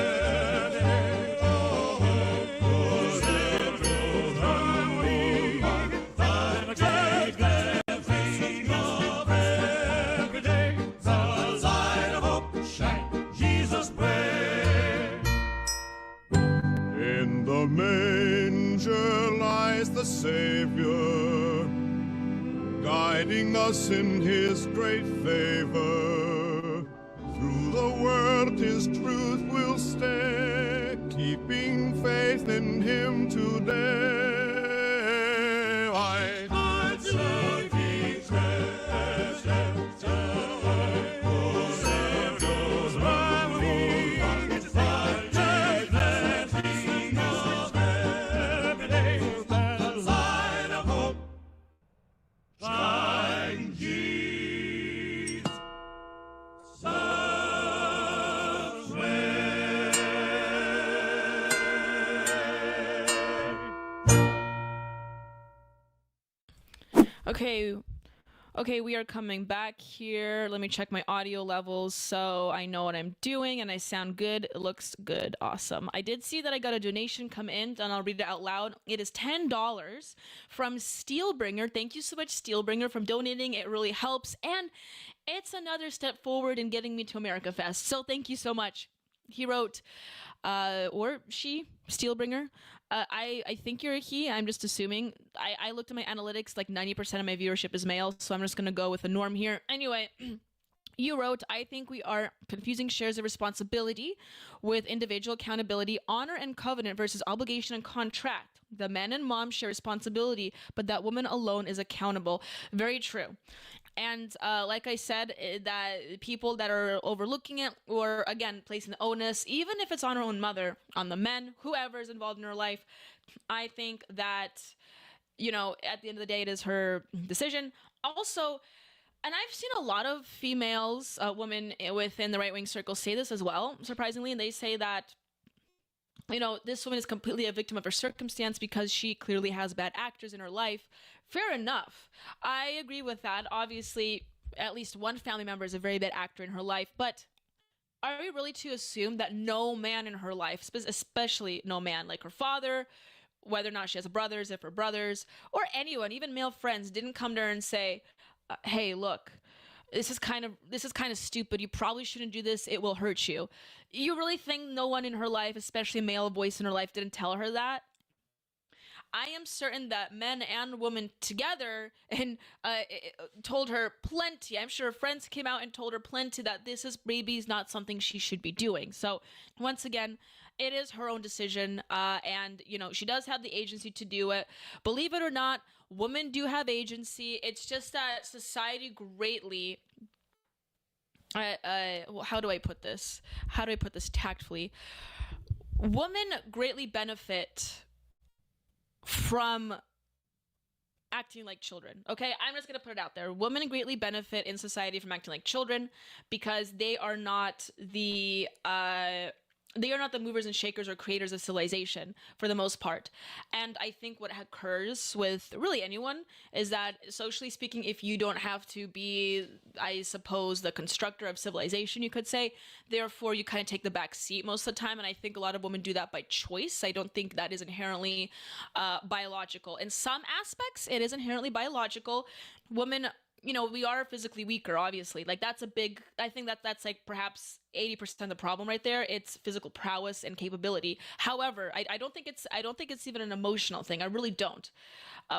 The manger lies the Savior, guiding us in his great favor. Through the world his truth will stay, keeping faith in him today. I believe he said. Okay, we are coming back here. Let me check my audio levels so I know what I'm doing and I sound good. It looks good. Awesome. I did see that I got a donation come in and I'll read it out loud. It is $10 from Steelbringer. Thank you so much, Steelbringer, from donating. It really helps and it's another step forward in getting me to America Fest. So thank you so much. He wrote, or she, Steelbringer. I think you're a he. I'm just assuming. I looked at my analytics, like 90% of my viewership is male, so I'm just going to go with the norm here. Anyway, you wrote, I think we are confusing shares of responsibility with individual accountability, honor and covenant versus obligation and contract. The man and mom share responsibility, but that woman alone is accountable. Very true. And like I said, that people that are overlooking it or, again, placing the onus, even if it's on her own mother, on the men, whoever is involved in her life, I think that, you know, at the end of the day, it is her decision. Also, and I've seen a lot of females, women within the right-wing circle say this as well, surprisingly, and they say that, you know, this woman is completely a victim of her circumstance because she clearly has bad actors in her life. Fair enough. I agree with that. Obviously, at least one family member is a very bad actor in her life. But are we really to assume that no man in her life, especially no man, like her father, whether or not she has brothers, if her brothers, or anyone, even male friends, didn't come to her and say, hey, look, this is kind of stupid. You probably shouldn't do this. It will hurt you. You really think no one in her life, especially a male voice in her life, didn't tell her that? I am certain that men and women together and told her plenty. I'm sure friends came out and told her plenty that this is maybe not something she should be doing. So once again, it is her own decision, and she does have the agency to do it. Believe it or not, women do have agency. It's just that society greatly, how do I put this tactfully? Women greatly benefit from acting like children. Okay, I'm just gonna put it out there. Women greatly benefit in society from acting like children because they are not the movers and shakers or creators of civilization for the most part. And I think what occurs with really anyone is that, socially speaking, if you don't have to be, I suppose, the constructor of civilization, you could say, therefore you kind of take the back seat most of the time. And I think a lot of women do that by choice. I don't think that is inherently biological. In some aspects, it is inherently biological. Women, we are physically weaker, obviously. Like, that's a big, I think that's like perhaps 80% of the problem right there. It's physical prowess and capability. However, I don't think it's even an emotional thing. I really don't,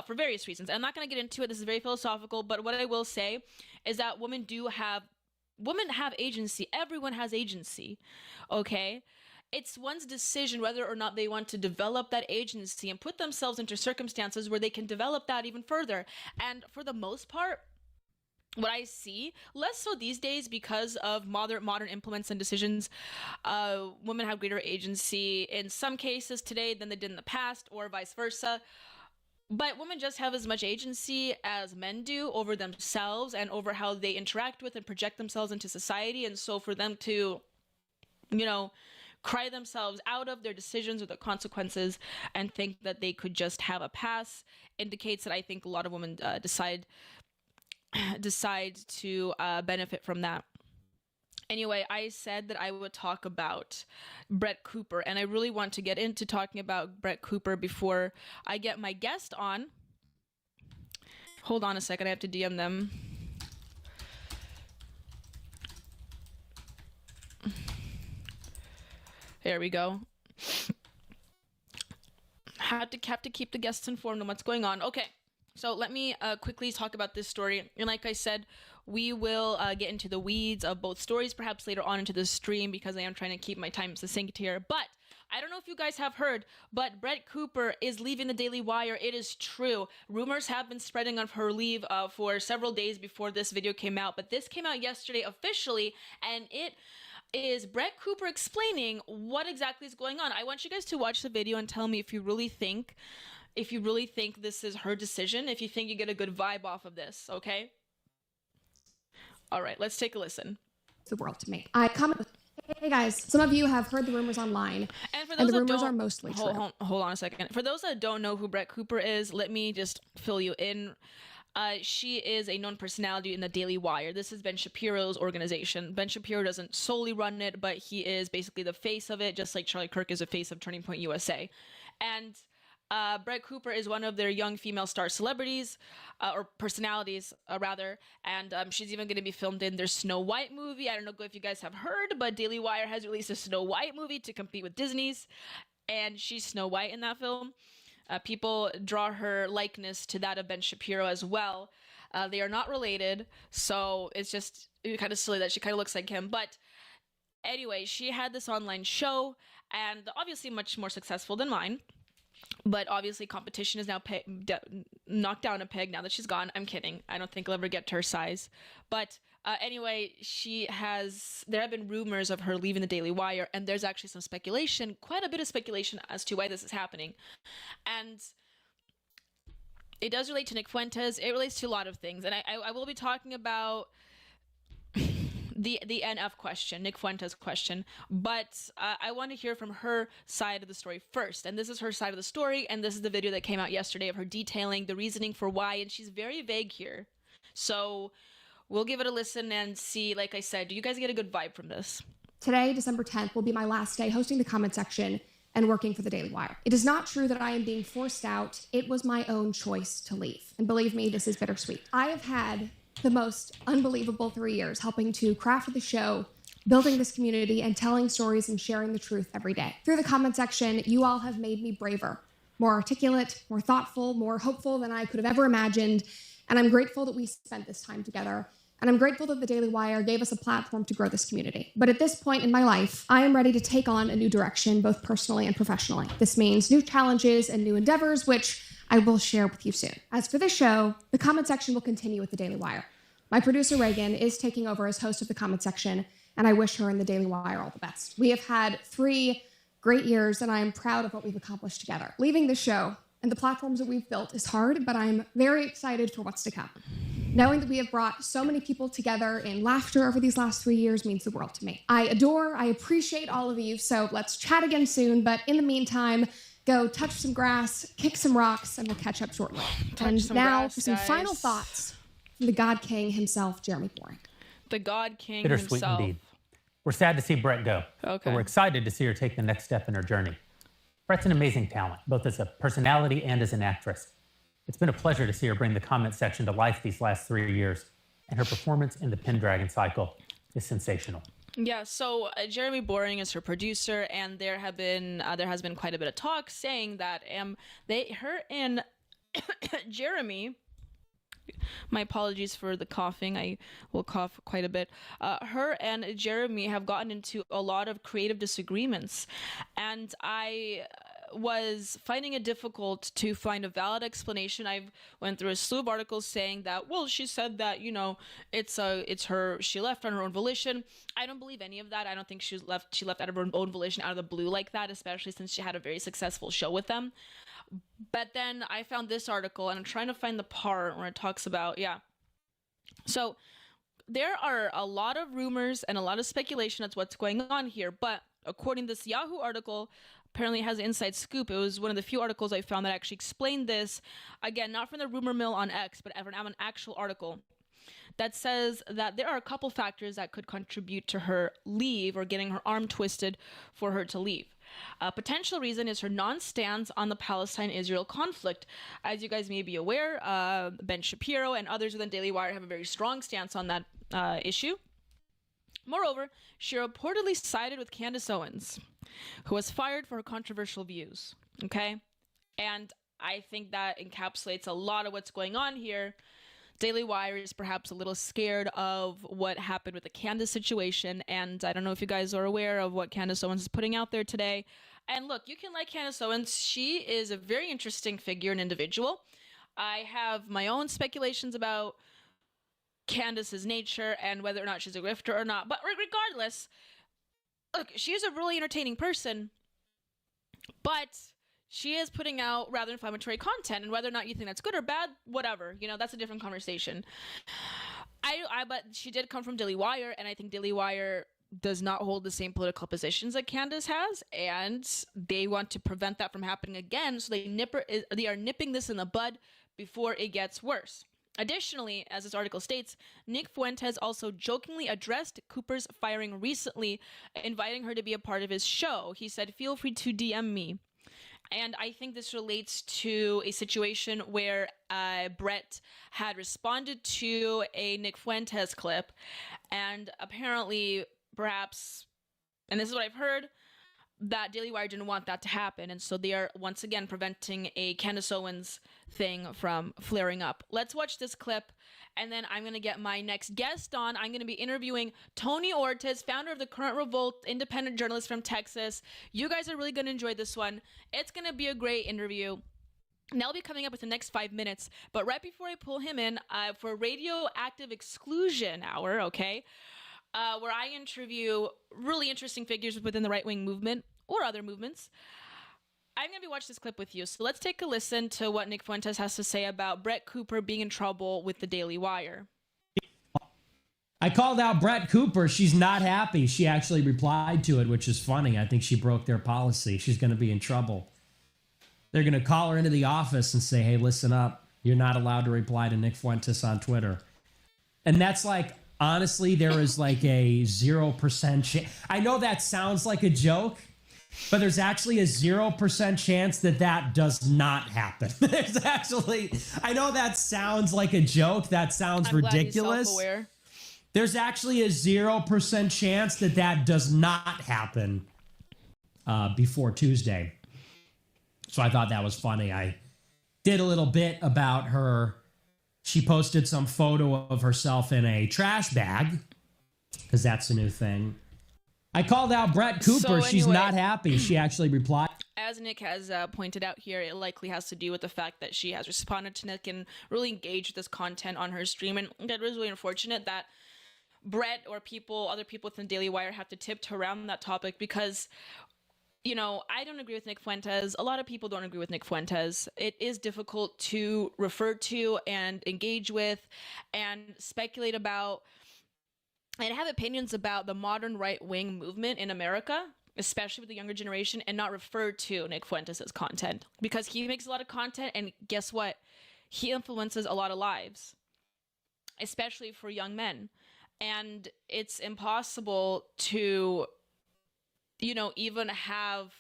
for various reasons. I'm not going to get into it. This is very philosophical, but what I will say is that women have agency. Everyone has agency. Okay. It's one's decision whether or not they want to develop that agency and put themselves into circumstances where they can develop that even further. And for the most part, what I see, less so these days because of modern implements and decisions, women have greater agency in some cases today than they did in the past, or vice versa. But women just have as much agency as men do over themselves and over how they interact with and project themselves into society. And so for them to, cry themselves out of their decisions or the consequences and think that they could just have a pass indicates that I think a lot of women decide to benefit from that. Anyway, I said that I would talk about Brett Cooper, and I really want to get into talking about Brett Cooper before I get my guest on. Hold on a second, I have to DM them. There we go. Have to keep the guests informed on what's going on. Okay. So let me quickly talk about this story. And like I said, we will get into the weeds of both stories perhaps later on into the stream because I am trying to keep my time succinct here. But I don't know if you guys have heard, but Brett Cooper is leaving the Daily Wire. It is true. Rumors have been spreading of her leave for several days before this video came out. But this came out yesterday officially, and it is Brett Cooper explaining what exactly is going on. I want you guys to watch the video and tell me if you really think this is her decision, if you think you get a good vibe off of this, okay? All right, let's take a listen. The world to me. I comment with, hey guys, some of you have heard the rumors online, and the rumors are mostly true. Hold on a second. For those that don't know who Brett Cooper is, let me just fill you in. She is a known personality in the Daily Wire. This is Ben Shapiro's organization. Ben Shapiro doesn't solely run it, but he is basically the face of it, just like Charlie Kirk is the face of Turning Point USA. And Brett Cooper is one of their young female star celebrities, or personalities, rather. And she's even going to be filmed in their Snow White movie. I don't know if you guys have heard, but Daily Wire has released a Snow White movie to compete with Disney's. And she's Snow White in that film. People draw her likeness to that of Ben Shapiro as well. They are not related, so it's just kind of silly that she kind of looks like him. But anyway, she had this online show, and obviously much more successful than mine. But obviously competition is now knocked down a peg now that she's gone. I'm kidding. I don't think I'll ever get to her size. But anyway, there have been rumors of her leaving the Daily Wire, and there's actually some speculation, quite a bit of speculation as to why this is happening. And it does relate to Nick Fuentes. It relates to a lot of things. And I will be talking about the NF question, Nick Fuentes question, but I want to hear from her side of the story first. And this is her side of the story, and this is the video that came out yesterday of her detailing the reasoning for why, and she's very vague here. So we'll give it a listen and see, like I said, do you guys get a good vibe from this? Today, December 10th, will be my last day hosting the comment section and working for the Daily Wire. It is not true that I am being forced out. It was my own choice to leave. And believe me, this is bittersweet. I have had the most unbelievable 3 years helping to craft the show, building this community, and telling stories and sharing the truth every day. Through the comment section, you all have made me braver, more articulate, more thoughtful, more hopeful than I could have ever imagined. And I'm grateful that we spent this time together. And I'm grateful that the Daily Wire gave us a platform to grow this community. But at this point in my life, I am ready to take on a new direction, both personally and professionally. This means new challenges and new endeavors, which I will share with you soon. As for this show, the comment section will continue with the Daily Wire. My producer, Reagan, is taking over as host of the comment section, and I wish her and the Daily Wire all the best. We have had 3 great years, and I am proud of what we've accomplished together. Leaving the show and the platforms that we've built is hard, but I'm very excited for what's to come. Knowing that we have brought so many people together in laughter over these last 3 years means the world to me. I appreciate all of you, so let's chat again soon, but in the meantime, go touch some grass, kick some rocks, and we'll catch up shortly. And now for some final thoughts from the God King himself, Jeremy Boring. The God King Bittersweet himself. Indeed. We're sad to see Brett go, okay, but we're excited to see her take the next step in her journey. Brett's an amazing talent, both as a personality and as an actress. It's been a pleasure to see her bring the comment section to life these last 3 years, and her performance in the Pendragon cycle is sensational. Yeah, so Jeremy Boring is her producer, and there has been quite a bit of talk saying that her and Jeremy, my apologies for the coughing, I will cough quite a bit. Her and Jeremy have gotten into a lot of creative disagreements, and I was finding it difficult to find a valid explanation. I've went through a slew of articles saying that, well, she said that, she left on her own volition. I don't believe any of that. I don't think she left out of her own volition out of the blue like that, especially since she had a very successful show with them. But then I found this article, and I'm trying to find the part where it talks about, so there are a lot of rumors and a lot of speculation as what's going on here, but according to this Yahoo article, apparently it has an inside scoop. It was one of the few articles I found that actually explained this. Again, not from the rumor mill on X, but from an actual article that says that there are a couple factors that could contribute to her leave or getting her arm twisted for her to leave. A potential reason is her non-stance on the Palestine-Israel conflict. As you guys may be aware, Ben Shapiro and others within Daily Wire have a very strong stance on that issue. Moreover, she reportedly sided with Candace Owens, who was fired for her controversial views. Okay? And I think that encapsulates a lot of what's going on here. Daily Wire is perhaps a little scared of what happened with the Candace situation, and I don't know if you guys are aware of what Candace Owens is putting out there today. And look, you can like Candace Owens. She is a very interesting figure and individual. I have my own speculations about Candace's nature and whether or not she's a grifter or not, but regardless, look, she is a really entertaining person, but she is putting out rather inflammatory content, and whether or not you think that's good or bad, whatever, that's a different conversation. But she did come from Daily Wire, and I think Daily Wire does not hold the same political positions that Candace has, and they want to prevent that from happening again, so they are nipping this in the bud before it gets worse. Additionally, as this article states, Nick Fuentes also jokingly addressed Cooper's firing recently, inviting her to be a part of his show. He said, "Feel free to DM me." And I think this relates to a situation where Brett had responded to a Nick Fuentes clip, and apparently, perhaps, and this is what I've heard, that Daily Wire didn't want that to happen, and so they are once again preventing a Candace Owens thing from flaring up. Let's watch this clip, and then I'm going to get my next guest on. I'm going to be interviewing Tony Ortiz, founder of the Current Revolt, independent journalist from Texas. You guys are really going to enjoy this one. It's going to be a great interview. And that'll be coming up with the next 5 minutes. But right before I pull him in for Radioactive Exclusion Hour, okay, where I interview really interesting figures within the right-wing movement or other movements, I'm going to be watching this clip with you. So let's take a listen to what Nick Fuentes has to say about Brett Cooper being in trouble with the Daily Wire. I called out Brett Cooper. She's not happy. She actually replied to it, which is funny. I think she broke their policy. She's going to be in trouble. They're going to call her into the office and say, hey, listen up. You're not allowed to reply to Nick Fuentes on Twitter. And that's like, honestly, there is like a 0% chance. I know that sounds like a joke, but there's actually a 0% chance that that does not happen. There's actually, I know that sounds like a joke. That sounds ridiculous. There's actually a 0% chance that that does not happen before Tuesday. So I thought that was funny. I did a little bit about her. She posted some photo of herself in a trash bag, because that's a new thing. I called out Brett Cooper. So She's anyway, not happy. She actually replied. As Nick has pointed out here, it likely has to do with the fact that she has responded to Nick and really engaged with this content on her stream. And that was really unfortunate that Brett or other people within Daily Wire have to tiptoe around that topic because, you know, I don't agree with Nick Fuentes. A lot of people don't agree with Nick Fuentes. It is difficult to refer to and engage with and speculate about and have opinions about the modern right-wing movement in America, especially with the younger generation, and not refer to Nick Fuentes' content because he makes a lot of content, and guess what? He influences a lot of lives, especially for young men. And it's impossible to, you know, even have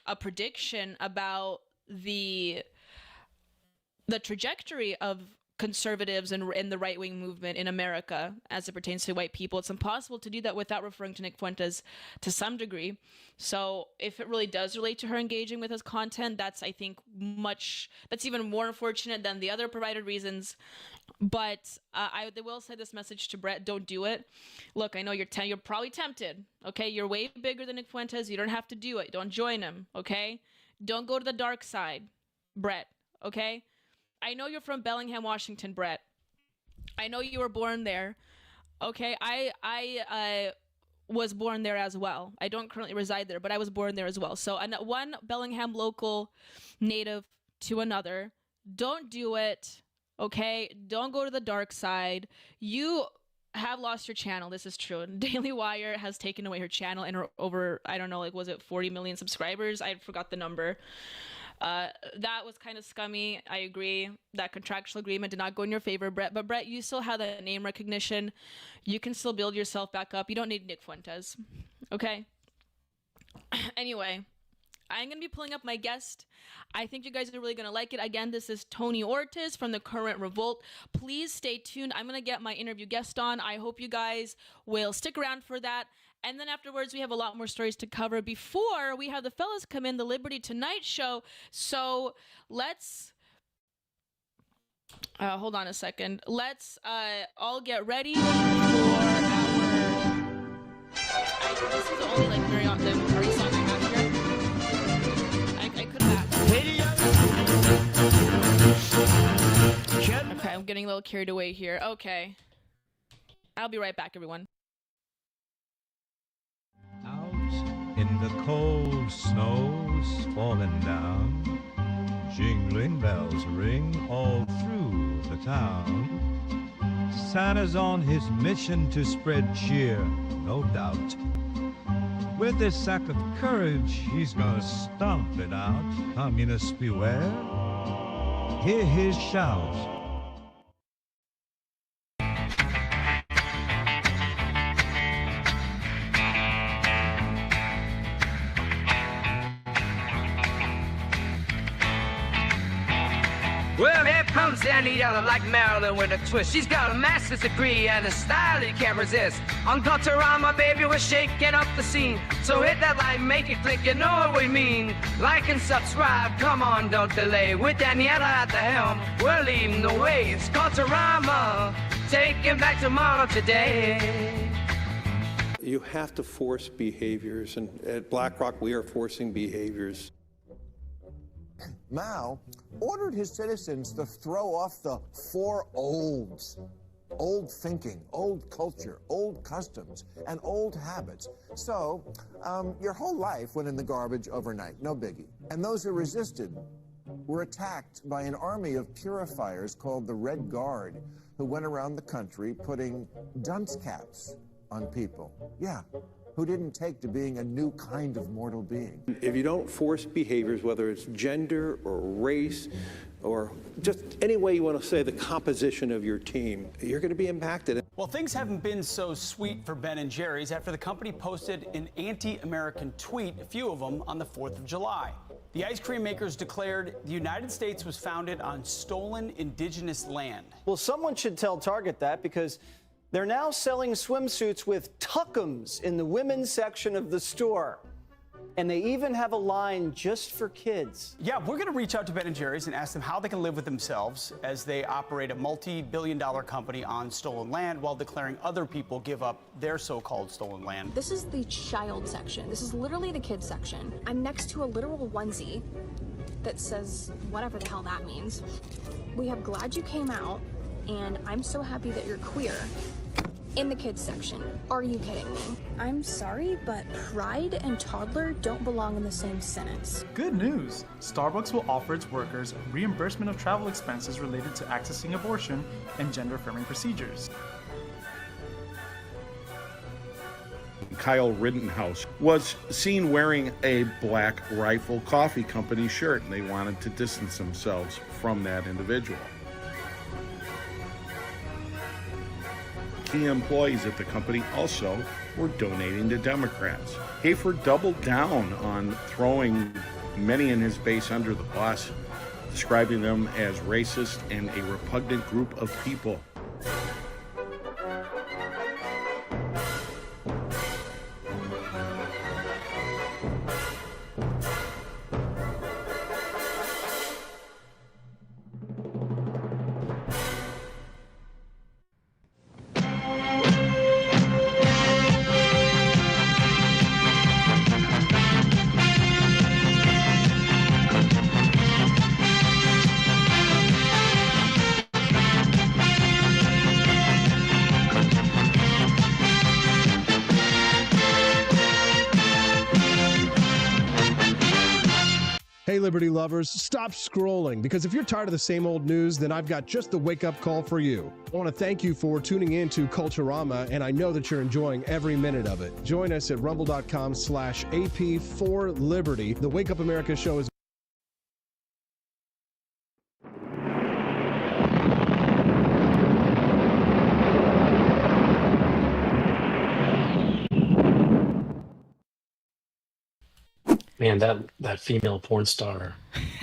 a prediction about the trajectory of conservatives and the right-wing movement in America as it pertains to white people. It's impossible to do that without referring to Nick Fuentes to some degree. So if it really does relate to her engaging with his content, that's, I think, that's even more unfortunate than the other provided reasons. But I will say this message to Brett: don't do it. Look, I know you're probably tempted. Okay, you're way bigger than Nick Fuentes. You don't have to do it. Don't join him. Okay, don't go to the dark side, Brett. Okay. I know you're from Bellingham, Washington, Brett. I know you were born there. Okay, I was born there as well. I don't currently reside there, but I was born there as well. So one Bellingham local native to another. Don't do it, okay? Don't go to the dark side. You have lost your channel. This is true. Daily Wire has taken away her channel and her over, I don't know, like, was it 40 million subscribers? I forgot the number. That was kind of scummy. I agree. That contractual agreement did not go in your favor, Brett. But Brett, you still have that name recognition. You can still build yourself back up. You don't need Nick Fuentes. Okay? Anyway, I'm going to be pulling up my guest. I think you guys are really going to like it. Again, this is Tony Ortiz from the Current Revolt. Please stay tuned. I'm going to get my interview guest on. I hope you guys will stick around for that. And then afterwards, we have a lot more stories to cover before we have the fellas come in, the Liberty Tonight show. So let's, hold on a second. Let's all get ready for our, this is the only like very on the party song I have here. I could have. Okay, I'm getting a little carried away here. Okay. I'll be right back, everyone. In the cold snows falling down, jingling bells ring all through the town. Santa's on his mission to spread cheer, no doubt. With this sack of courage, he's gonna stomp it out. Communists beware, hear his shout. Well, here comes Daniela like Marilyn with a twist. She's got a master's degree and a style you can't resist. On Culturama, baby, we're shaking up the scene. So hit that like, make it click, you know what we mean. Like and subscribe, come on, don't delay. With Daniela at the helm, we're leading the way. It's Culturama, taking back tomorrow today. You have to force behaviors, and at BlackRock, we are forcing behaviors. Mao ordered his citizens to throw off the four olds. Old thinking, old culture, old customs, and old habits. So, your whole life went in the garbage overnight, no biggie. And those who resisted were attacked by an army of purifiers called the Red Guard, who went around the country putting dunce caps on people. Yeah. Who didn't take to being a new kind of mortal being. If you don't force behaviors, whether it's gender or race or just any way you want to say the composition of your team, you're going to be impacted. Well, things haven't been so sweet for Ben & Jerry's after the company posted an anti-American tweet, a few of them, on the 4th of July. The ice cream makers declared the United States was founded on stolen indigenous land. Well, someone should tell Target that, because they're now selling swimsuits with tuckums in the women's section of the store. And they even have a line just for kids. Yeah, we're going to reach out to Ben & Jerry's and ask them how they can live with themselves as they operate a multi-billion-dollar company on stolen land while declaring other people give up their so-called stolen land. This is the child section. This is literally the kids section. I'm next to a literal onesie that says whatever the hell that means. We have "Glad you came out" and "I'm so happy that you're queer" in the kids section. Are you kidding me? I'm sorry, but pride and toddler don't belong in the same sentence. Good news! Starbucks will offer its workers reimbursement of travel expenses related to accessing abortion and gender-affirming procedures. Kyle Rittenhouse was seen wearing a Black Rifle Coffee Company shirt, and they wanted to distance themselves from that individual. Key employees at the company also were donating to Democrats. Hafer doubled down on throwing many in his base under the bus, describing them as racist and a repugnant group of people. Hey, Liberty lovers, stop scrolling, because if you're tired of the same old news, then I've got just the wake-up call for you. I want to thank you for tuning in to Culturama, and I know that you're enjoying every minute of it. Join us at rumble.com/AP4Liberty. The Wake Up America show is Man, that female porn star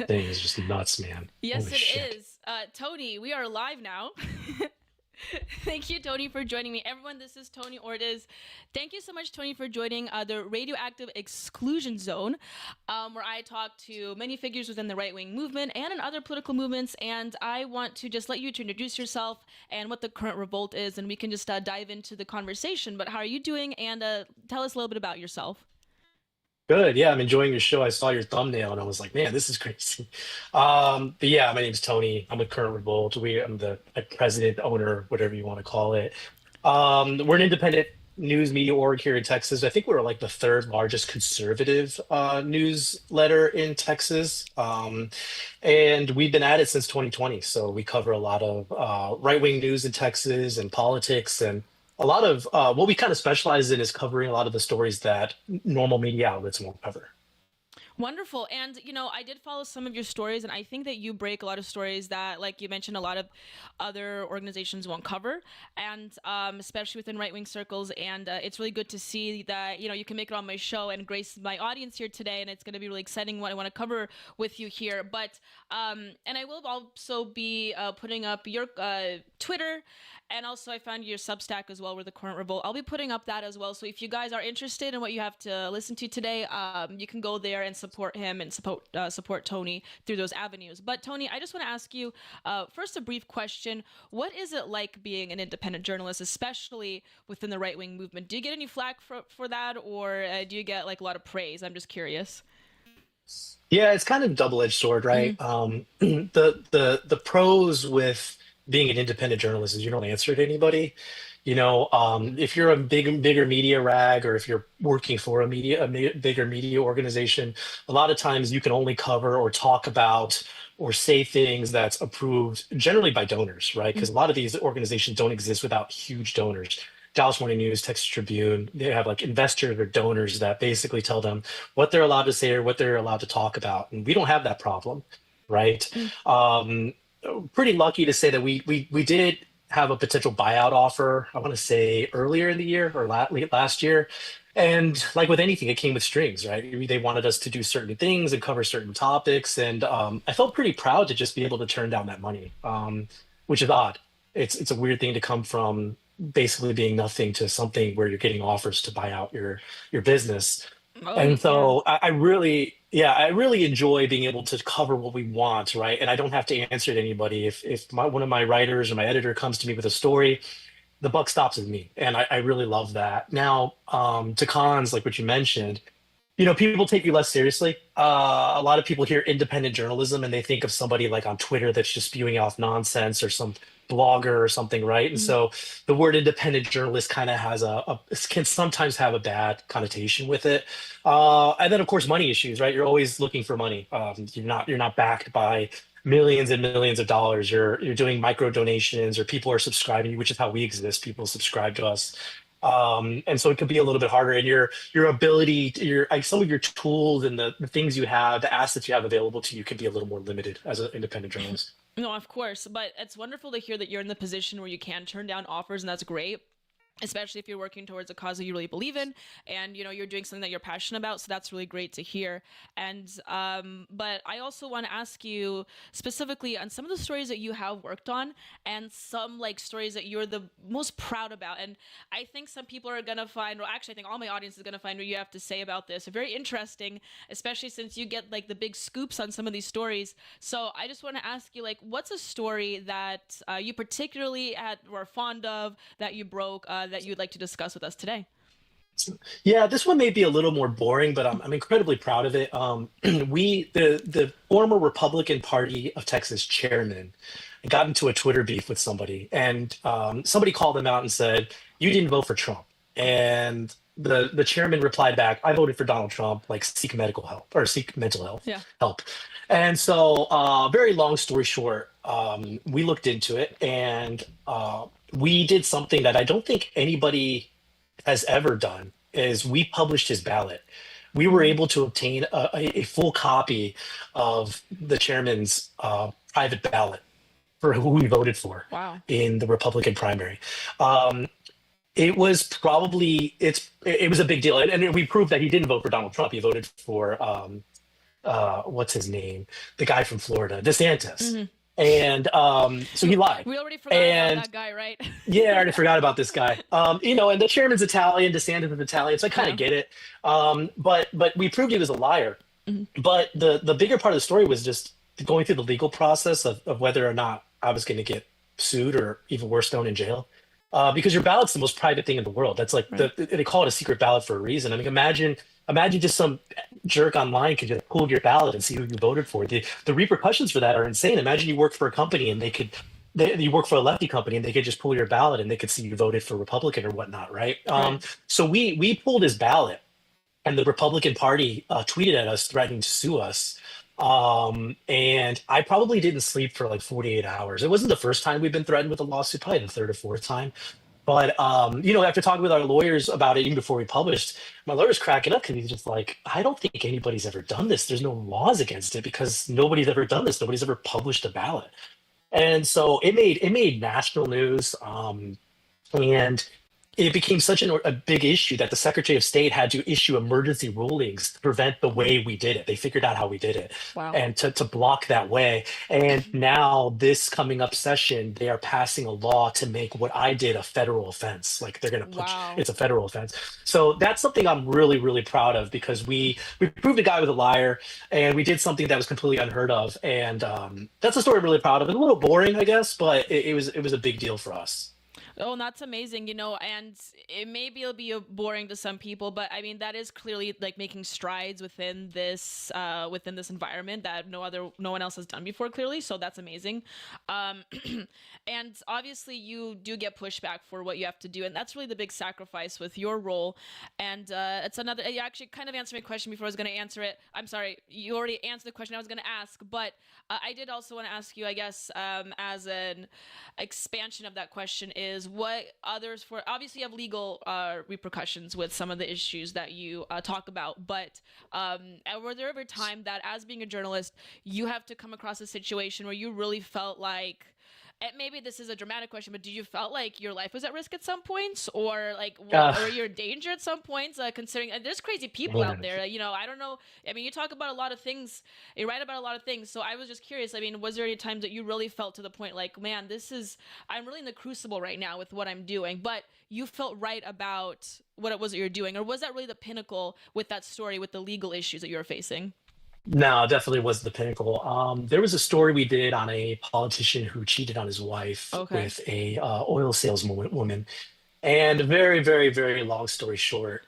thing is just nuts, man. Yes, Holy it shit. is. Tony, we are live now. Thank you, Tony, for joining me. Everyone, this is Tony Ortiz. Thank you so much, Tony, for joining the Radioactive Exclusion Zone, where I talk to many figures within the right-wing movement and in other political movements. And I want to just let you to introduce yourself and what the Current Revolt is, and we can just dive into the conversation. But how are you doing? And tell us a little bit about yourself. Good. Yeah, I'm enjoying your show. I saw your thumbnail and I was like, man, this is crazy. But yeah, my name's Tony. I'm with Current Revolt. I'm the president, owner, whatever you want to call it. We're an independent news media org here in Texas. I think we're like the third largest conservative newsletter in Texas. And we've been at it since 2020. So we cover a lot of right-wing news in Texas and politics, and a lot of what we kind of specialize in is covering a lot of the stories that normal media outlets won't cover. Wonderful. And, you know, I did follow some of your stories, and I think that you break a lot of stories that, like you mentioned, a lot of other organizations won't cover, and especially within right-wing circles. And it's really good to see that, you know, you can make it on my show and grace my audience here today, and it's going to be really exciting what I want to cover with you here. But, and I will also be putting up your Twitter, and also I found your Substack as well, with the Current Revolt. I'll be putting up that as well. So if you guys are interested in what you have to listen to today, you can go there and support him and support Tony through those avenues. But Tony, I just want to ask you first a brief question. What is it like being an independent journalist, especially within the right-wing movement? Do you get any flack for that, or do you get like a lot of praise? I'm just curious. Yeah, it's kind of a double-edged sword, right? Mm-hmm. The pros with being an independent journalist is you don't answer to anybody. You know, if you're a bigger media rag, or if you're working for a bigger media organization, a lot of times you can only cover or talk about or say things that's approved generally by donors, right? Because a lot of these organizations don't exist without huge donors. Dallas Morning News, Texas Tribune, they have like investors or donors that basically tell them what they're allowed to say or what they're allowed to talk about. And we don't have that problem, right? Pretty lucky to say that we did have a potential buyout offer, I want to say earlier in the year or late last year. And like with anything, it came with strings, right? They wanted us to do certain things and cover certain topics. And I felt pretty proud to just be able to turn down that money, which is odd. It's a weird thing to come from basically being nothing to something where you're getting offers to buy out your business. And so I really, yeah, I really enjoy being able to cover what we want, right? And I don't have to answer to anybody. If one of my writers or my editor comes to me with a story, the buck stops with me, and I really love that. Now, to cons like what you mentioned, people take you less seriously. A lot of people hear independent journalism and they think of somebody like on Twitter that's just spewing off nonsense or some blogger or something, right? And so the word independent journalist kind of has can sometimes have a bad connotation with it. And then of course money issues, right? You're always looking for money. You're not backed by millions and millions of dollars. You're doing micro donations, or people are subscribing, which is how we exist. People subscribe to us. And so it could be a little bit harder, and your ability, some of your tools and the things you have, the assets you have available to you, can be a little more limited as an independent journalist. No, of course, but it's wonderful to hear that you're in the position where you can turn down offers, and that's great. Especially if you're working towards a cause that you really believe in, and you're doing something that you're passionate about, so that's really great to hear. And but I also want to ask you specifically on some of the stories that you have worked on, and some stories that you're the most proud about. And I think some people are gonna find, well, actually I think all my audience is gonna find what you have to say about this very interesting, especially since you get the big scoops on some of these stories. So I just want to ask you, what's a story that you particularly were fond of, that you broke, that you'd like to discuss with us today? Yeah, this one may be a little more boring, but I'm incredibly proud of it. The former Republican Party of Texas chairman got into a Twitter beef with somebody, and somebody called him out and said, "You didn't vote for Trump." And the chairman replied back, "I voted for Donald Trump, seek medical help or seek mental health help." And so, very long story short, we looked into it, and we did something that I don't think anybody has ever done. Is we published his ballot. We were able to obtain a full copy of the chairman's private ballot for who we voted for in the Republican primary. It was probably it was a big deal, and we proved that he didn't vote for Donald Trump. He voted for what's his name, the guy from Florida, DeSantis. Mm-hmm. And so he lied. We already forgot about that guy, right? Yeah, I already forgot about this guy. And the chairman's Italian, DeSantis is Italian, so I kind of get it. But we proved he was a liar. Mm-hmm. But the bigger part of the story was just going through the legal process of whether or not I was going to get sued, or even worse, thrown in jail. Because your ballot's the most private thing in the world. That's they call it a secret ballot for a reason. I mean, imagine just some jerk online could just pull your ballot and see who you voted for. The repercussions for that are insane. Imagine you work for a company and you work for a lefty company and they could just pull your ballot and they could see you voted for Republican or whatnot, right? So we pulled his ballot, and the Republican Party tweeted at us threatening to sue us. And I probably didn't sleep for 48 hours. It wasn't the first time we've been threatened with a lawsuit, probably the third or fourth time. But, after talking with our lawyers about it, even before we published, my lawyer's cracking up because he's just like, I don't think anybody's ever done this. There's no laws against it because nobody's ever done this. Nobody's ever published a ballot. And so it made national news. And it became such a big issue that the Secretary of State had to issue emergency rulings to prevent the way we did it. They figured out how we did it. Wow. And to block that way. And now this coming up session, they are passing a law to make what I did a federal offense. They're going to it's a federal offense. So that's something I'm really, really proud of, because we proved a guy was a liar, and we did something that was completely unheard of. And that's a story I'm really proud of. It's a little boring, I guess, but it was a big deal for us. Oh, that's amazing, and it'll be boring to some people, but I mean, that is clearly making strides within this environment that no one else has done before, clearly. So that's amazing. And obviously you do get pushback for what you have to do, and that's really the big sacrifice with your role. And it's another, you actually kind of answered my question before I was going to answer it. I'm sorry, you already answered the question I was going to ask, but I did also want to ask you, I guess, as an expansion of that question, is what others, for obviously you have legal repercussions with some of the issues that you talk about, but were there ever time that, as being a journalist, you have to come across a situation where you really felt like and maybe this is a dramatic question, but did you felt like your life was at risk at some points, or like were you in danger at some points? Considering there's crazy people out there. You know, I don't know. I mean, you talk about a lot of things. You write about a lot of things. So I was just curious. I mean, was there any times that you really felt to the point like, man, I'm really in the crucible right now with what I'm doing, but you felt right about what it was that you're doing, or was that really the pinnacle with that story with the legal issues that you were facing? No, definitely was the pinnacle. There was a story we did on a politician who cheated on his wife with a oil saleswoman woman. And very, very, very long story short,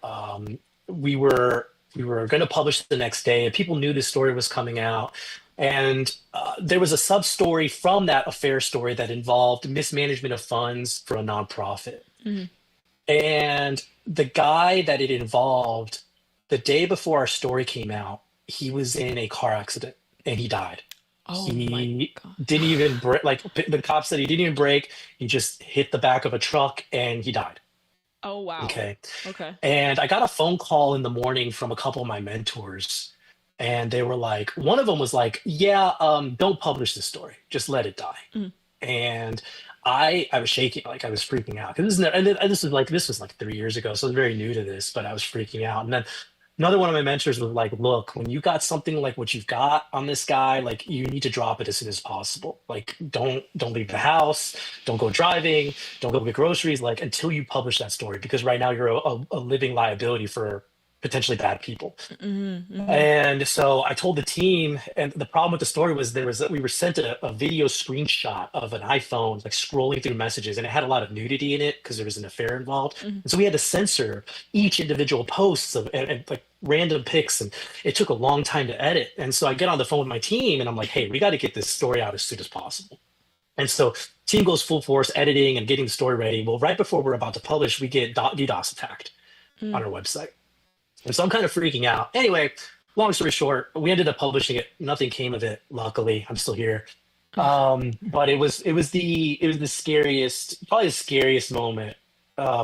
we were going to publish the next day, and people knew this story was coming out. And there was a sub story from that affair story that involved mismanagement of funds for a nonprofit. And the guy that it involved, the day before our story came out, he was in a car accident and he died. He didn't even break. Like the cop said, he didn't even break. He just hit the back of a truck and he died. Oh, wow. Okay. Okay. And I got a phone call in the morning from a couple of my mentors, and they were like, one of them was like, yeah, don't publish this story. Just let it die. And I was shaking, like I was freaking out. This was like 3 years ago, so I was very new to this, but I was freaking out. And then another one of my mentors was like, look, when you got something like what you've got on this guy, like you need to drop it as soon as possible. Like don't leave the house, don't go driving, don't go get groceries, like until you publish that story, because right now you're a living liability for potentially bad people. And so I told the team, and the problem with the story was we were sent a video screenshot of an iPhone, like scrolling through messages, and it had a lot of nudity in it because there was an affair involved. And so we had to censor each individual posts and like random pics, and it took a long time to edit. And so I get on the phone with my team and I'm like, hey, we got to get this story out as soon as possible. And so team goes full force editing and getting the story ready. Well, right before we're about to publish, we get DDoS attacked on our website. And so I'm kind of freaking out. Anyway, long story short, we ended up publishing it. Nothing came of it. Luckily, I'm still here. But it was the scariest, probably the scariest moment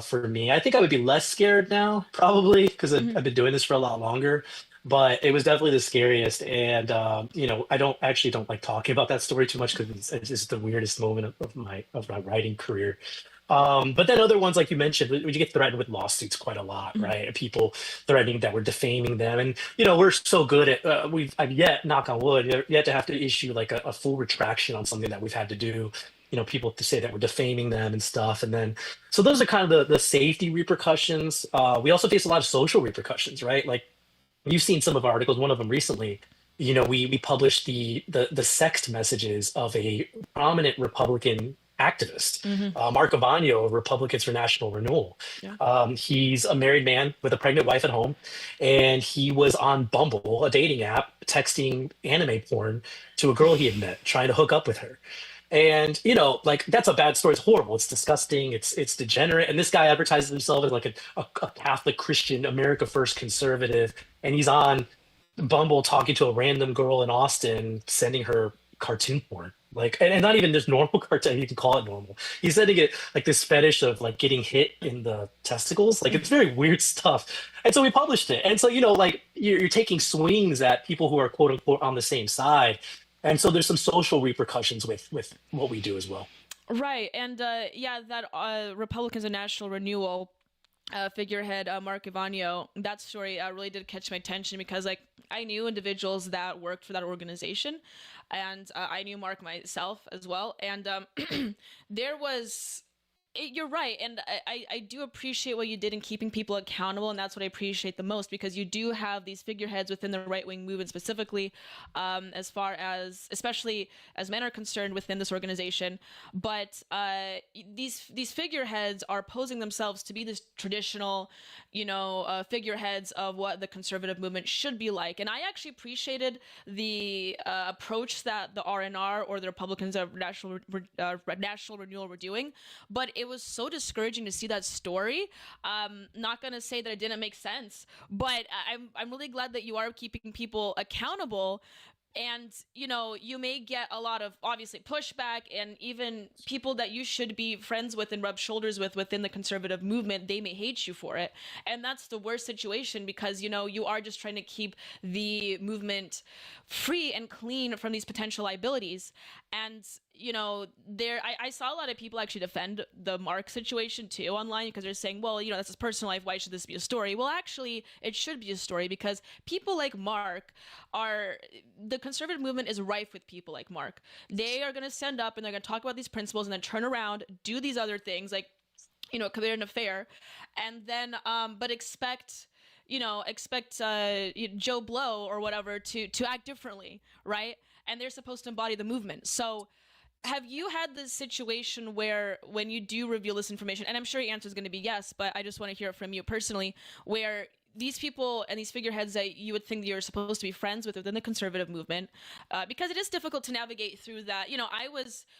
for me. I think I would be less scared now, probably, because I've been doing this for a lot longer. But it was definitely the scariest. And I don't like talking about that story too much because it's just the weirdest moment of my writing career. But then other ones, like you mentioned, you get threatened with lawsuits quite a lot, right? People threatening that we're defaming them. And, we're so good at, I've yet, knock on wood, yet to have to issue like a full retraction on something that we've had to do. People to say that we're defaming them and stuff. And then, so those are kind of the safety repercussions. We also face a lot of social repercussions, right? Like you've seen some of our articles, one of them recently, we published the sext messages of a prominent Republican activist, Mark Avagno of Republicans for National Renewal. He's a married man with a pregnant wife at home, and he was on Bumble, a dating app, texting anime porn to a girl he had met, trying to hook up with her. And like that's a bad story. It's horrible. It's disgusting. It's degenerate. And this guy advertises himself as like a Catholic Christian, America First conservative, and he's on Bumble talking to a random girl in Austin, sending her cartoon porn. Like, and not even this normal cartoon, you can call it normal. He's sending it like this fetish of like getting hit in the testicles. Like it's very weird stuff. And so we published it. And so, like you're taking swings at people who are quote unquote on the same side. And so there's some social repercussions with what we do as well. Right. And that Republicans of National Renewal figurehead, Mark Avagno, that story really did catch my attention because like I knew individuals that worked for that organization, and I knew Mark myself as well. And there was You're right, and I do appreciate what you did in keeping people accountable, and that's what I appreciate the most, because you do have these figureheads within the right-wing movement specifically, as far as, especially as men are concerned within this organization, but these figureheads are posing themselves to be this traditional, figureheads of what the conservative movement should be like, and I actually appreciated the approach that the RNR, or the Republicans of National Renewal, were doing, but it was so discouraging to see that story. Not gonna say that it didn't make sense, but I'm really glad that you are keeping people accountable, And, you know, you may get a lot of obviously pushback, and even people that you should be friends with and rub shoulders with within the conservative movement, they may hate you for it. And that's the worst situation, because, you know, you are just trying to keep the movement free and clean from these potential liabilities. And, you know, I saw a lot of people actually defend the Mark situation too online, because they're saying, well, you know, that's his personal life. Why should this be a story? Well, actually, it should be a story, because people like Mark the conservative movement is rife with people like Mark. They are going to stand up and they're going to talk about these principles and then turn around, do these other things like, you know, commit an affair, and then, but expect Joe Blow or whatever to act differently, right? And they're supposed to embody the movement. So have you had this situation where when you do reveal this information, and I'm sure your answer is going to be yes, but I just want to hear it from you personally, where these people and these figureheads that you would think you're supposed to be friends with within the conservative movement, because it is difficult to navigate through that. You know,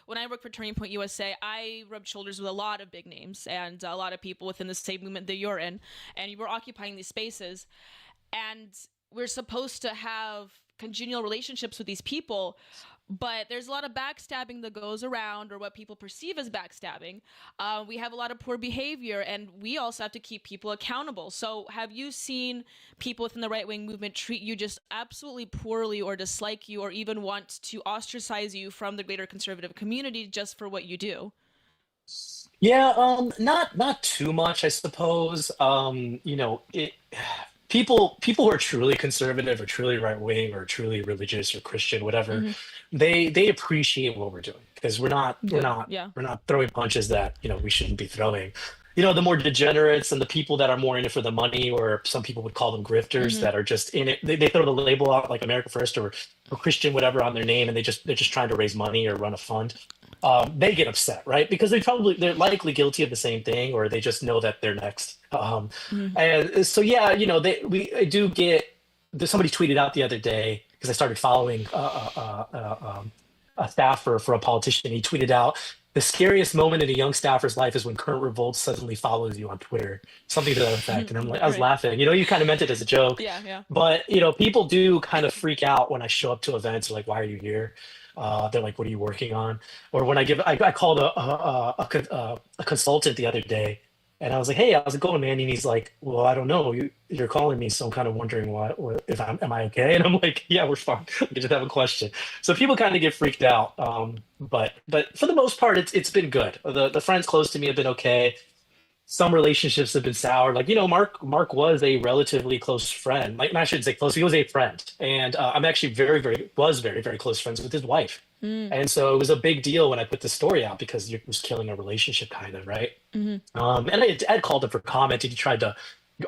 when I worked for Turning Point USA, I rubbed shoulders with a lot of big names and a lot of people within the same movement that you're in, and you were occupying these spaces, and we're supposed to have congenial relationships with these people, but there's a lot of backstabbing that goes around, or what people perceive as backstabbing. We have a lot of poor behavior, and we also have to keep people accountable. So have you seen people within the right-wing movement treat you just absolutely poorly, or dislike you, or even want to ostracize you from the greater conservative community just for what you do? Yeah, not too much, I suppose. You know, people who are truly conservative or truly right wing or truly religious or Christian, whatever, they appreciate what we're doing, because we're not throwing punches that, you know, we shouldn't be throwing. You know, the more degenerates and the people that are more in it for the money, or some people would call them grifters, that are just in it. They throw the label out like America First or Christian whatever on their name, and they're just trying to raise money or run a fund. They get upset, right? Because they're likely guilty of the same thing, or they just know that they're next. And so, yeah, you know, I do get. Somebody tweeted out the other day, because I started following a staffer for a politician. He tweeted out, "The scariest moment in a young staffer's life is when Current Revolt suddenly follows you on Twitter," something to that effect. And I'm like, I was laughing. You know, you kind of meant it as a joke. Yeah. But you know, people do kind of freak out when I show up to events. Like, why are you here? They're like, "What are you working on?" Or when I called a consultant the other day, and I was like, "Hey, how's it going, man?" And he's like, "Well, I don't know. You're calling me, so I'm kind of wondering if am I okay?" And I'm like, "Yeah, we're fine. We just have a question." So people kind of get freaked out. But for the most part, it's been good. The friends close to me have been okay. Some relationships have been sour. Like, you know, Mark was a relatively close friend. Like, I shouldn't say close. He was a friend, and I'm actually very, very close friends with his wife. And so it was a big deal when I put the story out, because it was killing a relationship, kind of, right? And I called him for comment, and he tried to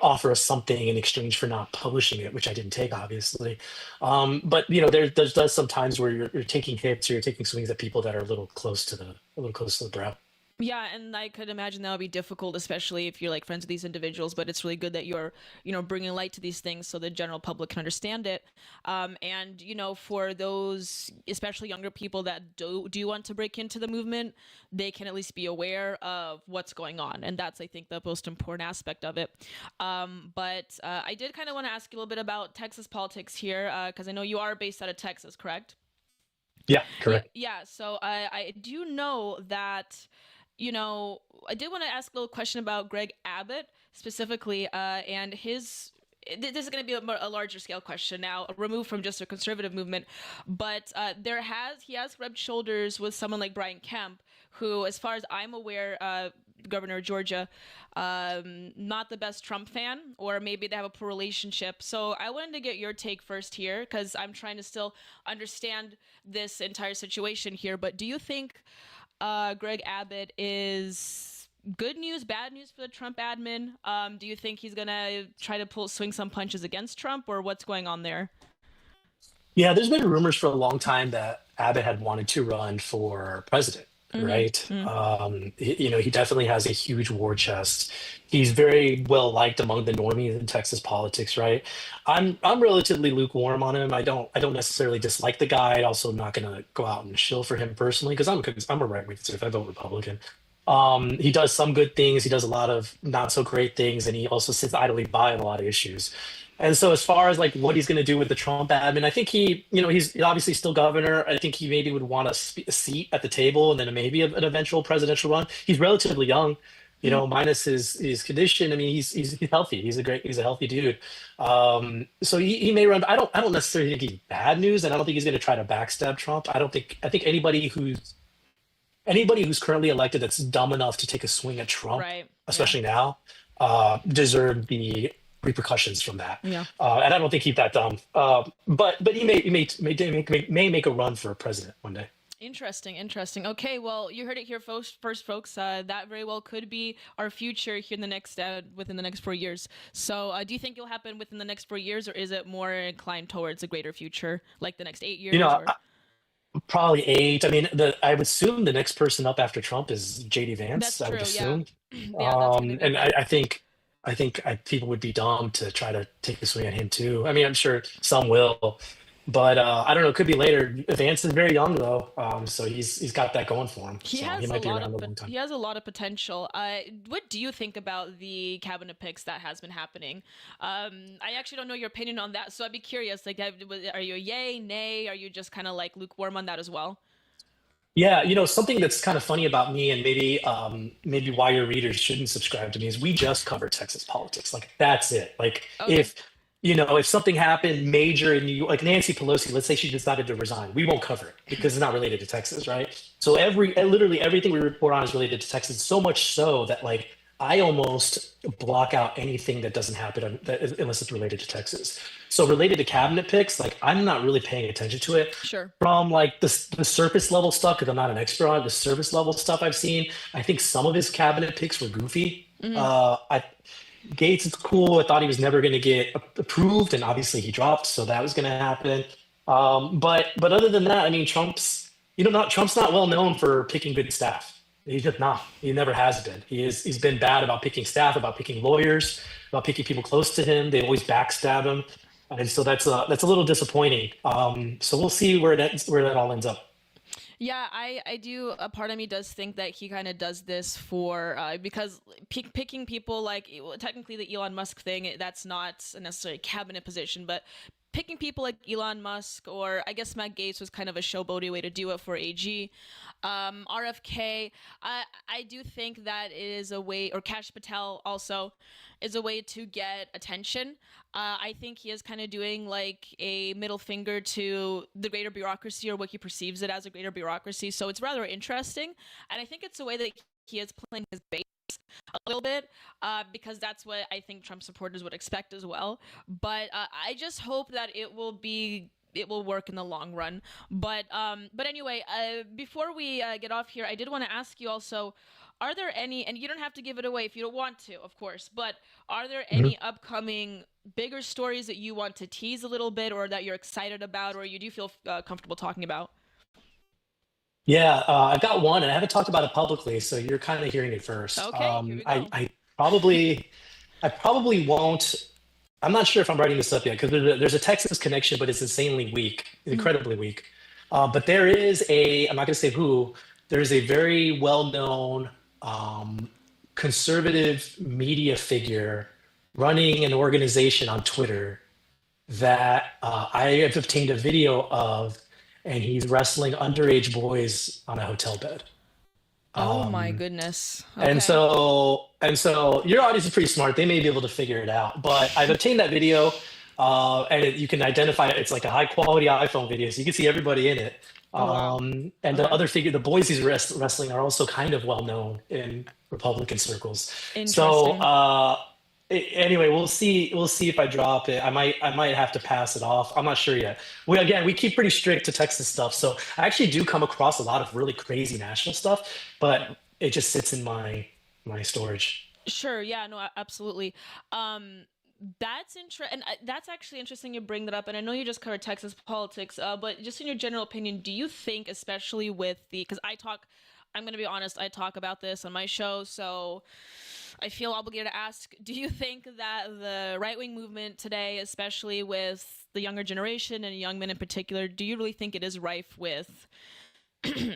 offer us something in exchange for not publishing it, which I didn't take, obviously. But you know, there's some times where you're taking hits, or you're taking swings at people that are a little close to the brow. Yeah, and I could imagine that would be difficult, especially if you're like friends with these individuals. But it's really good that you're, you know, bringing light to these things so the general public can understand it. And you know, for those, especially younger people that do want to break into the movement, they can at least be aware of what's going on, and that's, I think, the most important aspect of it. But I did kind of want to ask you a little bit about Texas politics here, because I know you are based out of Texas, correct? Yeah, correct. Yeah. So I do know that. You know, I did want to ask a little question about Greg Abbott specifically, and his. This is going to be a larger scale question now, removed from just a conservative movement, but he has rubbed shoulders with someone like Brian Kemp, who, as far as I'm aware, governor of Georgia, not the best Trump fan, or maybe they have a poor relationship. So I wanted to get your take first here, because I'm trying to still understand this entire situation here. But do you think Greg Abbott is good news, bad news for the Trump admin? Do you think he's going to try to swing some punches against Trump, or what's going on there? Yeah, there's been rumors for a long time that Abbott had wanted to run for president, right? You know, he definitely has a huge war chest. He's very well liked among the normies in Texas politics, right? I'm relatively lukewarm on him. I don't necessarily dislike the guy. I'm also not going to go out and shill for him personally, because I'm a right-wing conservative. I vote Republican. He does some good things. He does a lot of not so great things, and he also sits idly by on a lot of issues. And so, as far as like what he's going to do with the Trump admin, I think he's obviously still governor. I think he maybe would want a seat at the table, and then maybe an eventual presidential run. He's relatively young, minus his condition. I mean, he's healthy. He's a healthy dude. So he may run. But I don't necessarily think he's bad news, and I don't think he's going to try to backstab Trump. I think anybody who's currently elected that's dumb enough to take a swing at Trump, Right. especially now, deserve the repercussions from that. Yeah. And I don't think he's that dumb. But he may make a run for president one day. Interesting. Okay, well, you heard it here first, folks. That very well could be our future here in the next within the next 4 years. So, do you think it'll happen within the next 4 years, or is it more inclined towards a greater future, like the next 8 years? Probably 8. I mean, I would assume the next person up after Trump is JD Vance. That's I would true, assume. Yeah, And I think people would be dumb to try to take a swing at him too. I mean, I'm sure some will, but I don't know. It could be later. Vance is very young though, so he's got that going for him. He might be around a long time. He has a lot of potential. What do you think about the cabinet picks that has been happening? I actually don't know your opinion on that, so I'd be curious. Like, are you a yay, nay? Are you just kind of like lukewarm on that as well? Yeah, something that's kind of funny about me, and maybe why your readers shouldn't subscribe to me, is we just cover Texas politics. Like, that's it. Like, Okay. if something happened major in New York, like Nancy Pelosi, let's say she decided to resign, we won't cover it because it's not related to Texas, right? So literally everything we report on is related to Texas. So much so that like I almost block out anything that doesn't happen unless it's related to Texas. So related to cabinet picks, like I'm not really paying attention to it. Sure. From like the surface level stuff, because I'm not an expert on it, the surface level stuff I've seen, I think some of his cabinet picks were goofy. Gates is cool. I thought he was never going to get approved, and obviously he dropped, so that was going to happen. But other than that, I mean, Trump's not well known for picking good staff. He's just not. He never has been. He's been bad about picking staff, about picking lawyers, about picking people close to him. They always backstab him, and so that's a little disappointing. So we'll see where that all ends up. Yeah, I do. A part of me does think that he kind of does this for because picking people like technically the Elon Musk thing, that's not necessarily a cabinet position, but picking people like Elon Musk, or I guess Matt Gaetz was kind of a showboaty way to do it for AG. RFK, I do think that is a way, or Kash Patel also is a way to get attention. I think he is kind of doing like a middle finger to the greater bureaucracy, or what he perceives it as a greater bureaucracy. So it's rather interesting. And I think it's a way that he is playing his base a little bit, because that's what I think Trump supporters would expect as well. But I just hope that it will work in the long run. But anyway, before we get off here, I did want to ask you also, are there any, and you don't have to give it away if you don't want to, of course, but are there any upcoming bigger stories that you want to tease a little bit, or that you're excited about, or you do feel comfortable talking about? Yeah, I've got one, and I haven't talked about it publicly, so you're kind of hearing it first. Okay, here we go. I probably won't. I'm not sure if I'm writing this up yet, because there's a Texas connection, but it's insanely weak, incredibly weak. But there is I'm not going to say who. There is a very well-known conservative media figure running an organization on Twitter that I have obtained a video of, and he's wrestling underage boys on a hotel bed. Oh my goodness. Okay. And so your audience is pretty smart. They may be able to figure it out. But I've obtained that video, and you can identify it. It's like a high quality iPhone video, so you can see everybody in it. And the other figure, the boys he's wrestling, are also kind of well known in Republican circles. So anyway, we'll see if I drop it. I might have to pass it off. I'm not sure yet. We keep pretty strict to Texas stuff, so I actually do come across a lot of really crazy national stuff, but it just sits in my storage. Sure. Yeah. No. Absolutely. That's and that's actually interesting you bring that up. And I know you just covered Texas politics, but just in your general opinion, do you think, especially with because I'm going to be honest, I talk about this on my show, so I feel obligated to ask, do you think that the right-wing movement today, especially with the younger generation and young men in particular, do you really think it is rife with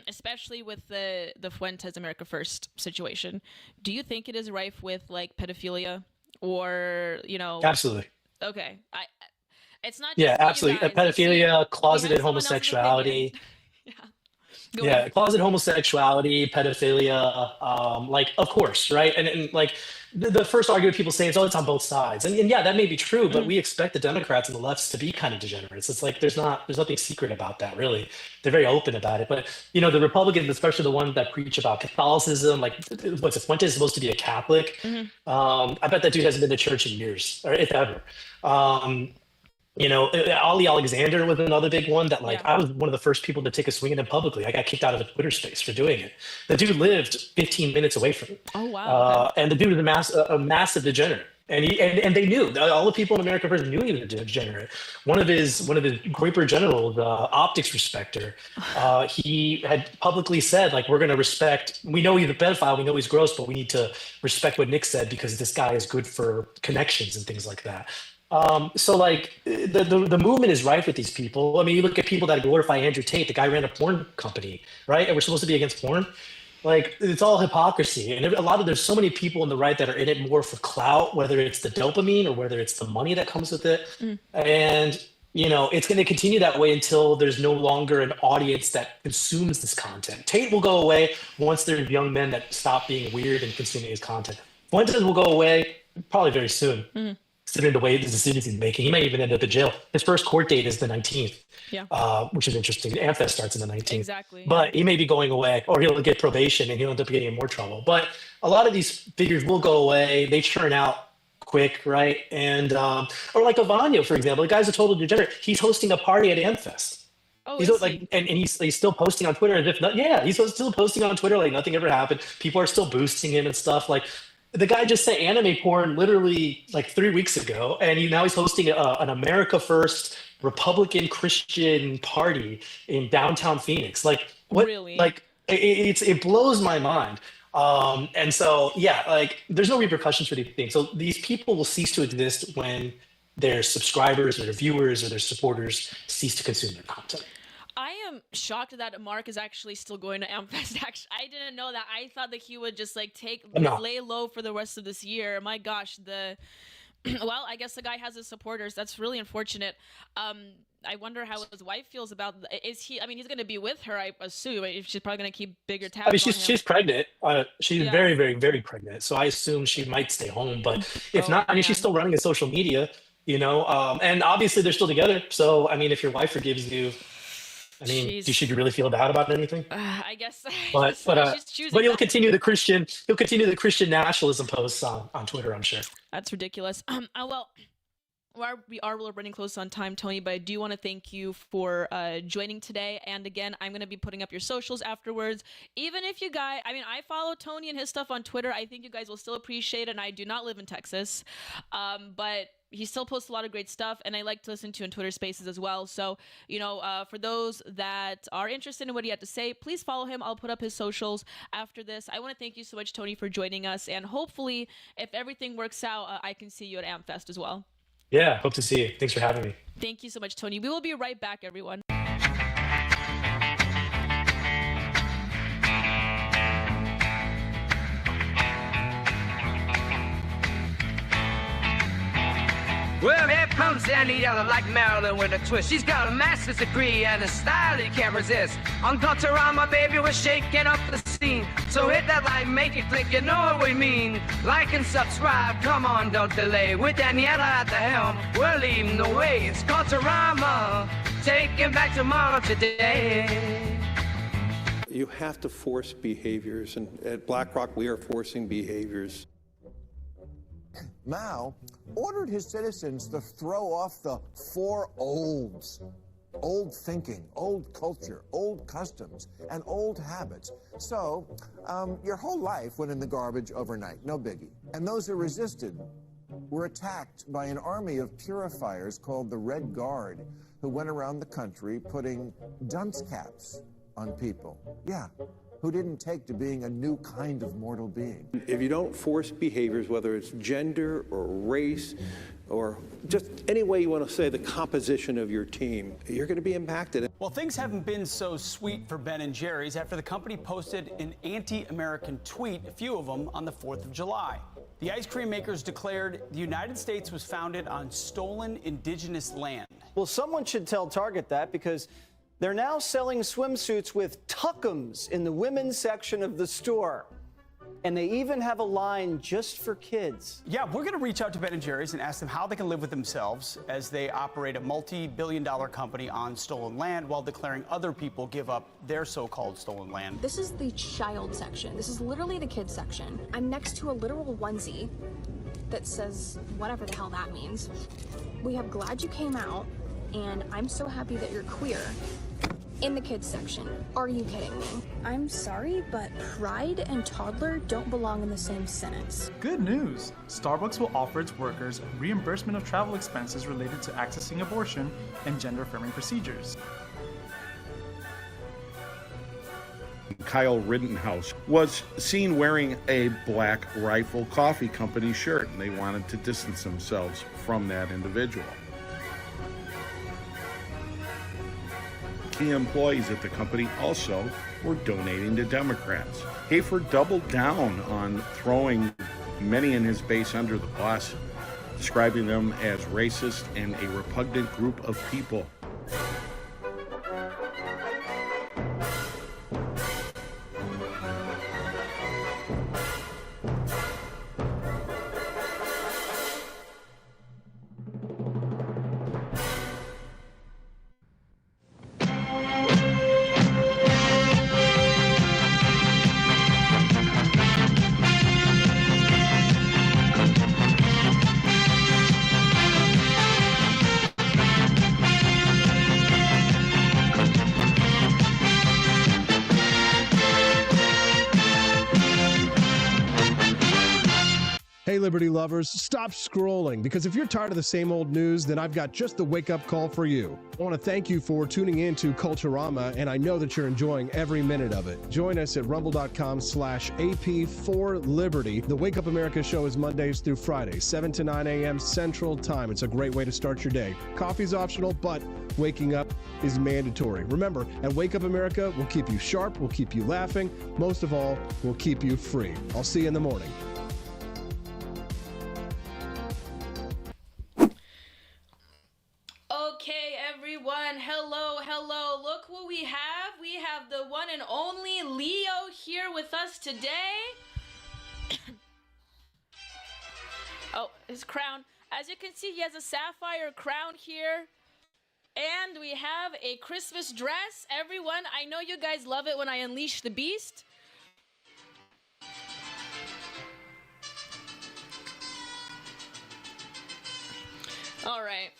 especially with the Fuentes America First situation, do you think it is rife with like pedophilia or Absolutely. Okay, it's not. Yeah, Just you absolutely. guys. I see- Pedophilia, we closeted have someone else's homosexuality. opinion. Go Yeah, ahead. closet homosexuality, pedophilia, like, of course, right? And like, the first argument people say is, oh, it's on both sides. And yeah, that may be true, but we expect the Democrats and the lefts to be kind of degenerates. It's like, there's nothing secret about that, really. They're very open about it. But, the Republicans, especially the ones that preach about Catholicism, like, what's it, Fuentes is supposed to be a Catholic. I bet that dude hasn't been to church in years, or if ever. Ali Alexander was another big one that, like, I was one of the first people to take a swing at him publicly. I got kicked out of a Twitter space for doing it. The dude lived 15 minutes away from me. Oh, wow. And the dude was a massive degenerate. And they knew, all the people in America First knew he was a degenerate. One of his Groyper generals, optics respecter, he had publicly said, like, we're going to respect, we know he's a pedophile, we know he's gross, but we need to respect what Nick said because this guy is good for connections and things like that. So like the movement is rife with these people. I mean, you look at people that glorify Andrew Tate, the guy ran a porn company, right? And we're supposed to be against porn. Like, it's all hypocrisy. And there's so many people on the right that are in it more for clout, whether it's the dopamine or whether it's the money that comes with it. And, it's going to continue that way until there's no longer an audience that consumes this content. Tate will go away once there's young men that stop being weird and consuming his content. Fuentes will go away probably very soon. Considering the way the decisions he's making, he may even end up in jail. His first court date is the 19th, which is interesting. AmFest starts in the 19th. Exactly. But he may be going away, or he'll get probation and he'll end up getting in more trouble. But a lot of these figures will go away. They churn out quick, right? And or like Avanya, for example, the guy's a total degenerate. He's hosting a party at AmFest. Oh, he's like, and he's still posting on Twitter as if he's still posting on Twitter like nothing ever happened. People are still boosting him and stuff. Like, the guy just said anime porn literally like 3 weeks ago, and now he's hosting an America First Republican Christian party in downtown Phoenix. Like, what? Really? Like, it blows my mind. And so, like, there's no repercussions for these things. So these people will cease to exist when their subscribers or their viewers or their supporters cease to consume their content. I am shocked that Mark is actually still going to AmFest. Actually, I didn't know that. I thought that he would just like lay low for the rest of this year. My gosh, well, I guess the guy has his supporters. That's really unfortunate. I wonder how his wife feels about. He's going to be with her, I assume. She's probably going to keep bigger tabs. I mean, she's pregnant. She's very, very, very pregnant. So I assume she might stay home. But if not, I mean, she's still running his social media. And obviously they're still together. So I mean, if your wife forgives you. I mean, should you really feel bad about anything? I guess. But he'll continue the Christian nationalism posts on Twitter, I'm sure. That's ridiculous. Well, we are running close on time, Tony, but I do want to thank you for joining today. And again, I'm going to be putting up your socials afterwards. Even if you guys, I follow Tony and his stuff on Twitter. I think you guys will still appreciate it. And I do not live in Texas, but he still posts a lot of great stuff, and I like to listen to in Twitter Spaces as well. So, for those that are interested in what he had to say, please follow him. I'll put up his socials after this. I want to thank you so much, Tony, for joining us, and hopefully, if everything works out, I can see you at AmFest as well. Yeah, hope to see you. Thanks for having me. Thank you so much, Tony. We will be right back, everyone. Well, here comes Daniela like Marilyn with a twist. She's got a master's degree and a style you can't resist. On Culturama, baby, we're shaking up the scene. So hit that like, make it click, you know what we mean. Like and subscribe, come on, don't delay. With Daniela at the helm, we're leading the way. It's Culturama, taking back tomorrow today. You have to force behaviors, and at BlackRock, we are forcing behaviors. Mao ordered his citizens to throw off the four olds. Old thinking, old culture, old customs, and old habits. So, your whole life went in the garbage overnight, no biggie. And those who resisted were attacked by an army of purifiers called the Red Guard, who went around the country putting dunce caps on people. Yeah, who didn't take to being a new kind of mortal being. If you don't force behaviors, whether it's gender or race or just any way you want to say the composition of your team, you're going to be impacted. Well, things haven't been so sweet for Ben & Jerry's after the company posted an anti-American tweet, a few of them, on the 4th of July. The ice cream makers declared the United States was founded on stolen indigenous land. Well, someone should tell Target that because they're now selling swimsuits with tuckums in the women's section of the store. And they even have a line just for kids. Yeah, we're going to reach out to Ben & Jerry's and ask them how they can live with themselves as they operate a multi-billion-dollar company on stolen land while declaring other people give up their so-called stolen land. This is the child section. This is literally the kids section. I'm next to a literal onesie that says whatever the hell that means. We have glad you came out, and I'm so happy that you're queer. In the kids section. Are you kidding me? I'm sorry, but pride and toddler don't belong in the same sentence. Good news! Starbucks will offer its workers reimbursement of travel expenses related to accessing abortion and gender-affirming procedures. Kyle Rittenhouse was seen wearing a Black Rifle Coffee Company shirt, and they wanted to distance themselves from that individual. Key employees at the company also were donating to Democrats. Hafer doubled down on throwing many in his base under the bus, describing them as racist and a repugnant group of people. Hey, Liberty lovers, stop scrolling, because if you're tired of the same old news, then I've got just the wake-up call for you. I want to thank you for tuning in to Culturama, and I know that you're enjoying every minute of it. Join us at rumble.com/AP4Liberty. The Wake Up America show is Mondays through Fridays, 7 to 9 a.m. Central Time. It's a great way to start your day. Coffee's optional, but waking up is mandatory. Remember, at Wake Up America, we'll keep you sharp, we'll keep you laughing, most of all, we'll keep you free. I'll see you in the morning. Okay, everyone. Hello. Look what we have. We have the one and only Leo here with us today. Oh, his crown. As you can see, he has a sapphire crown here. And we have a Christmas dress. Everyone, I know you guys love it when I unleash the beast. All right.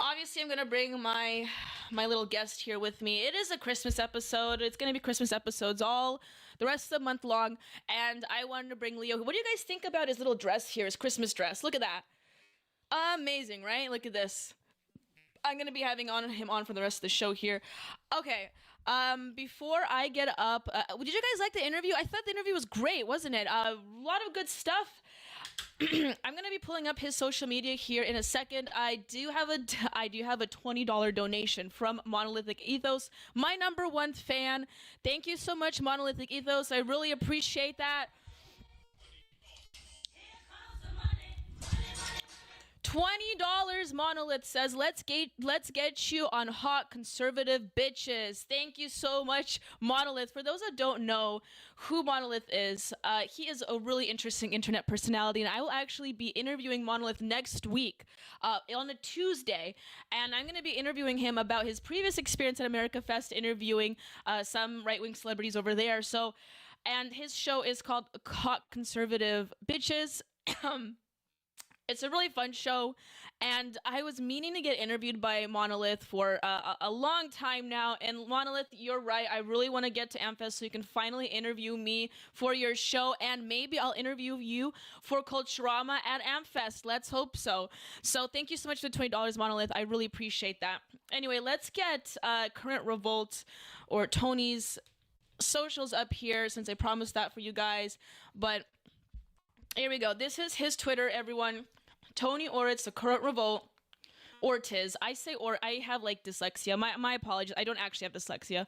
Obviously, I'm going to bring my little guest here with me. It is a Christmas episode. It's going to be Christmas episodes all the rest of the month long. And I wanted to bring Leo. What do you guys think about his little dress here, his Christmas dress? Look at that. Amazing, right? Look at this. I'm going to be having him on for the rest of the show here. Okay. Before I get up, did you guys like the interview? I thought the interview was great, wasn't it? A lot of good stuff. I'm going to be pulling up his social media here in a second. I do have a $20 donation from Monolithic Ethos, my #1 fan. Thank you so much, Monolithic Ethos. I really appreciate that. $20, Monolith says, let's get you on hot conservative bitches. Thank you so much, Monolith. For those that don't know who Monolith is, he is a really interesting internet personality, and I will actually be interviewing Monolith next week on a Tuesday, and I'm going to be interviewing him about his previous experience at America Fest, interviewing some right-wing celebrities over there. So, and his show is called Hot Conservative Bitches. It's a really fun show, and I was meaning to get interviewed by Monolith for a long time now, and Monolith, you're right, I really want to get to AmFest so you can finally interview me for your show, and maybe I'll interview you for Culturama at AmFest. Let's hope so. So thank you so much for the $20, Monolith. I really appreciate that. Anyway, let's get Current Revolt, or Tony's socials up here since I promised that for you guys. But here we go. This is his Twitter, everyone. Tony Ortiz, the Current Revolt. Ortiz. I say I have like dyslexia. My apologies. I don't actually have dyslexia.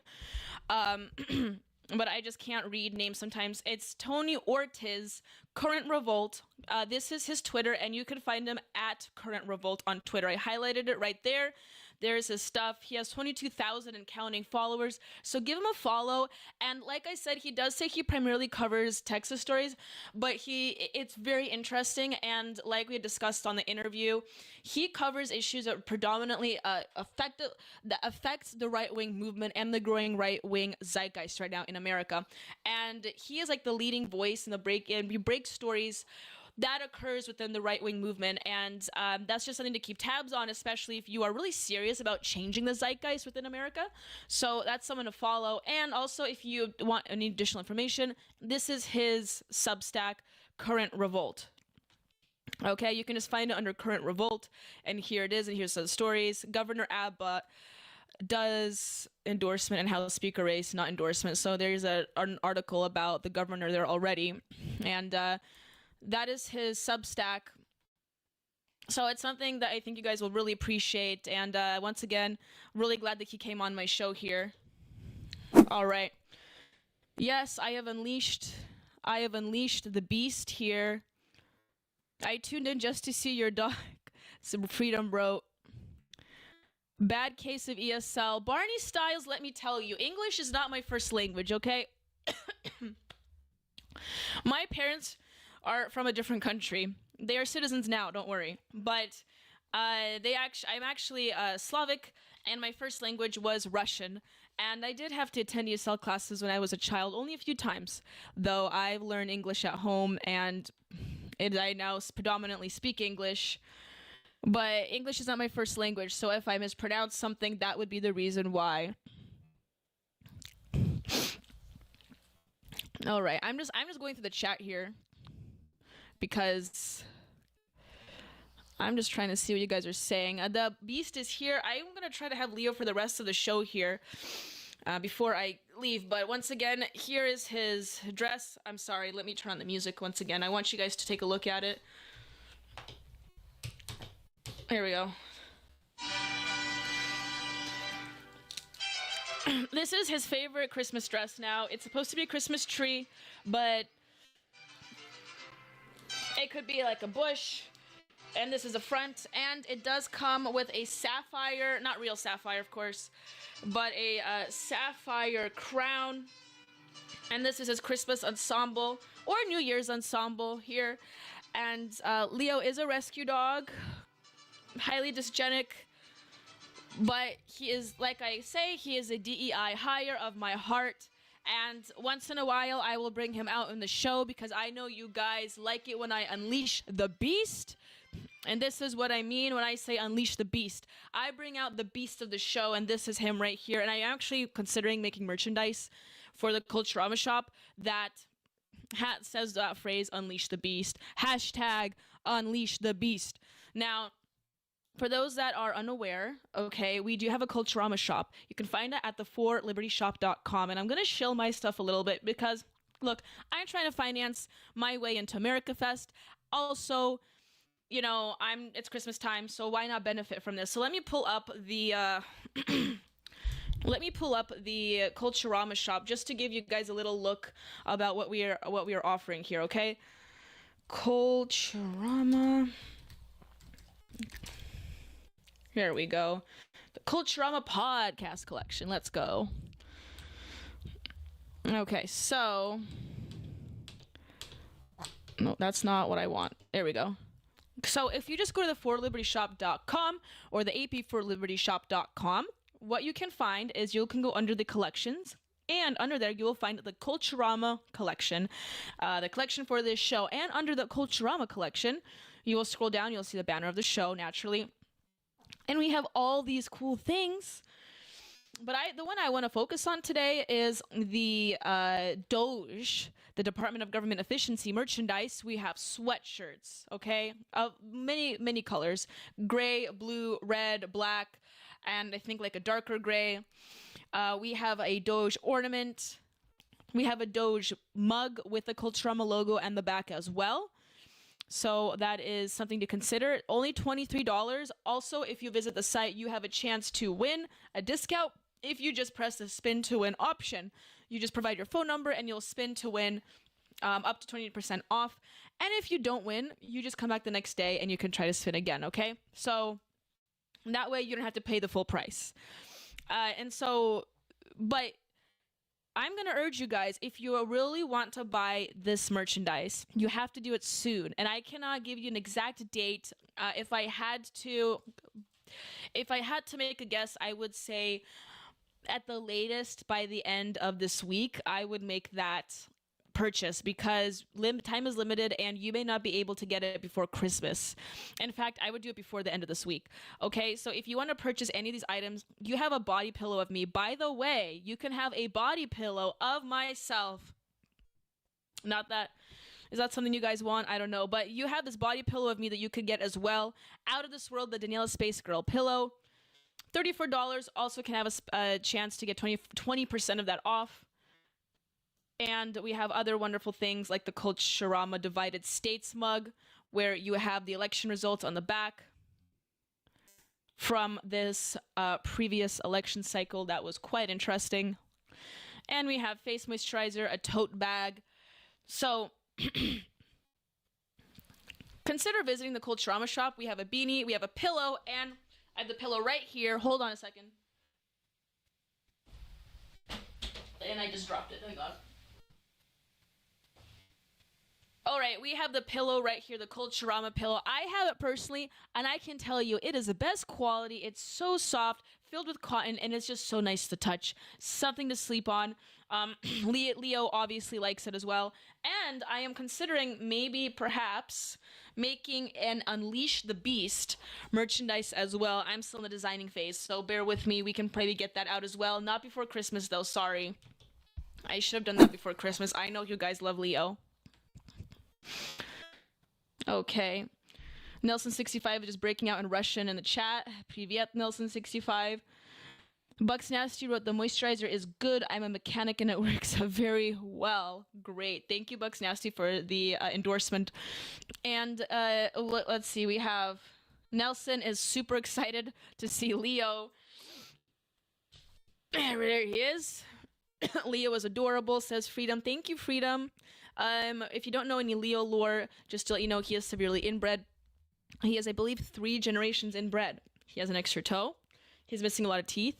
But I just can't read names sometimes. It's Tony Ortiz, Current Revolt. This is his Twitter, and you can find him at Current Revolt on Twitter. I highlighted it right there. There's his stuff. He has 22,000 and counting followers, so give him a follow. And like I said, he does say he primarily covers Texas stories, but it's very interesting. And like we had discussed on the interview, he covers issues that predominantly affects the right-wing movement and the growing right-wing zeitgeist right now in America. And he is like the leading voice in the break-in. He breaks stories that occurs within the right-wing movement, and that's just something to keep tabs on, especially if you are really serious about changing the zeitgeist within America. So that's someone to follow. And also, if you want any additional information, this is his Substack, Current Revolt. Okay, you can just find it under Current Revolt, and here it is, and here's the stories. Governor Abbott does endorsement and House Speaker race, not endorsement. So there's an article about the governor there already, and that is his Substack. So it's something that I think you guys will really appreciate. And once again, really glad that he came on my show here. All right. Yes, I have unleashed the beast here. I tuned in just to see your dog. Some Freedom wrote. Bad case of ESL. Barney Styles, let me tell you, English is not my first language, okay? My parents are from a different country. They are citizens now, don't worry. But I'm actually Slavic, and my first language was Russian. And I did have to attend ESL classes when I was a child, only a few times. Though I've learned English at home, and I now predominantly speak English. But English is not my first language, so if I mispronounce something, that would be the reason why. All right, I'm just going through the chat here, because I'm just trying to see what you guys are saying. The beast is here. I'm going to try to have Leo for the rest of the show here before I leave. But once again, here is his address. I'm sorry, let me turn on the music once again. I want you guys to take a look at it. Here we go. This is his favorite Christmas dress now. It's supposed to be a Christmas tree, but it could be like a bush, and this is the front, and it does come with a sapphire, not real sapphire of course, but a sapphire crown. And this is his Christmas ensemble or New Year's ensemble here. And Leo is a rescue dog, highly dysgenic, but he is, like I say, he is a DEI hire of my heart. And once in a while, I will bring him out in the show, because I know you guys like it when I unleash the beast. And this is what I mean when I say unleash the beast. I bring out the beast of the show, and this is him right here. And I am actually considering making merchandise for the Culturama shop that says that phrase, unleash the beast. Hashtag unleash the beast. Now, for those that are unaware, okay, we do have a Culturama shop. You can find it at the4libertyshop.com. And I'm going to shill my stuff a little bit because, look, I'm trying to finance my way into America Fest. Also, you know, it's Christmas time, so why not benefit from this? So let me pull up the Culturama shop just to give you guys a little look about what we are offering here, okay? Culturama. Here we go. The Culturama podcast collection. Let's go. Okay, so no, that's not what I want. There we go. So if you just go to the 4libertyshop.com or the ap4libertyshop.com, what you can find is you can go under the collections, and under there you will find the Culturama collection, the collection for this show. And under the Culturama collection, you will scroll down, you'll see the banner of the show naturally. And we have all these cool things. But the one I want to focus on today is the Doge, the Department of Government Efficiency merchandise. We have sweatshirts, okay, of many colors: gray, blue, red, black, and I think like a darker gray. We have a Doge ornament. We have a Doge mug with the Culturama logo and the back as well. So that is something to consider. Only $23. Also, if you visit the site, you have a chance to win a discount if you just press the spin to win option. You just provide your phone number and you'll spin to win up to 20% off. And if you don't win, you just come back the next day and you can try to spin again, okay? So that way you don't have to pay the full price. But I'm going to urge you guys, if you really want to buy this merchandise, you have to do it soon. And I cannot give you an exact date. If I had to make a guess, I would say at the latest by the end of this week, I would make that purchase, because time is limited and you may not be able to get it before Christmas. In fact, I would do it before the end of this week. Okay, so if you want to purchase any of these items, you have a body pillow of me. By the way, you can have a body pillow of myself. Not that, is that something you guys want? I don't know, but you have this body pillow of me that you could get as well. Out of This World, the Daniela Space Girl pillow. $34. Also can have a chance to get 20% of that off. And we have other wonderful things like the Culturama Divided States mug, where you have the election results on the back from this previous election cycle. That was quite interesting. And we have face moisturizer, a tote bag. So consider visiting the Culturama shop. We have a beanie, we have a pillow, and I have the pillow right here. Hold on a second. And I just dropped it. Oh my God. All right, we have the pillow right here, the Culturama pillow. I have it personally, and I can tell you it is the best quality. It's so soft, filled with cotton, and it's just so nice to touch. Something to sleep on. Leo obviously likes it as well. And I am considering maybe perhaps making an Unleash the Beast merchandise as well. I'm still in the designing phase, so bear with me. We can probably get that out as well. Not before Christmas, though. Sorry. I should have done that before Christmas. I know you guys love Leo. Okay. Nelson65 is just breaking out in Russian in the chat. Привет, Nelson65. Bucks Nasty wrote, the moisturizer is good. I'm a mechanic and it works very well. Great. Thank you, Bucks Nasty, for the endorsement. And let's see. We have Nelson is super excited to see Leo. There he is. Leo is adorable, says Freedom. Thank you, Freedom. If you don't know any Leo lore, just to let you know, he is severely inbred. He has, I believe, 3 generations inbred. He has an extra toe. He's missing a lot of teeth.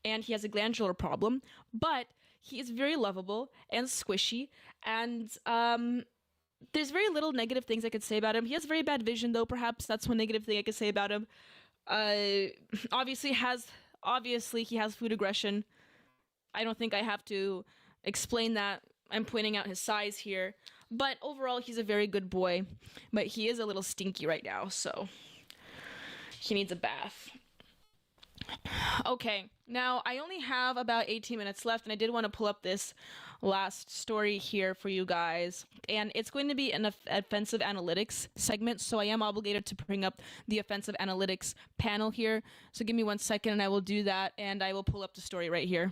And he has a glandular problem. But he is very lovable and squishy. And there's very little negative things I could say about him. He has very bad vision, though. Perhaps that's one negative thing I could say about him. Obviously, he has food aggression. I don't think I have to explain that. I'm pointing out his size here. But overall, he's a very good boy. But he is a little stinky right now, so he needs a bath. Okay, now I only have about 18 minutes left, and I did want to pull up this last story here for you guys. And it's going to be an offensive analytics segment, so I am obligated to bring up the offensive analytics panel here. So give me 1 second, and I will do that, and I will pull up the story right here.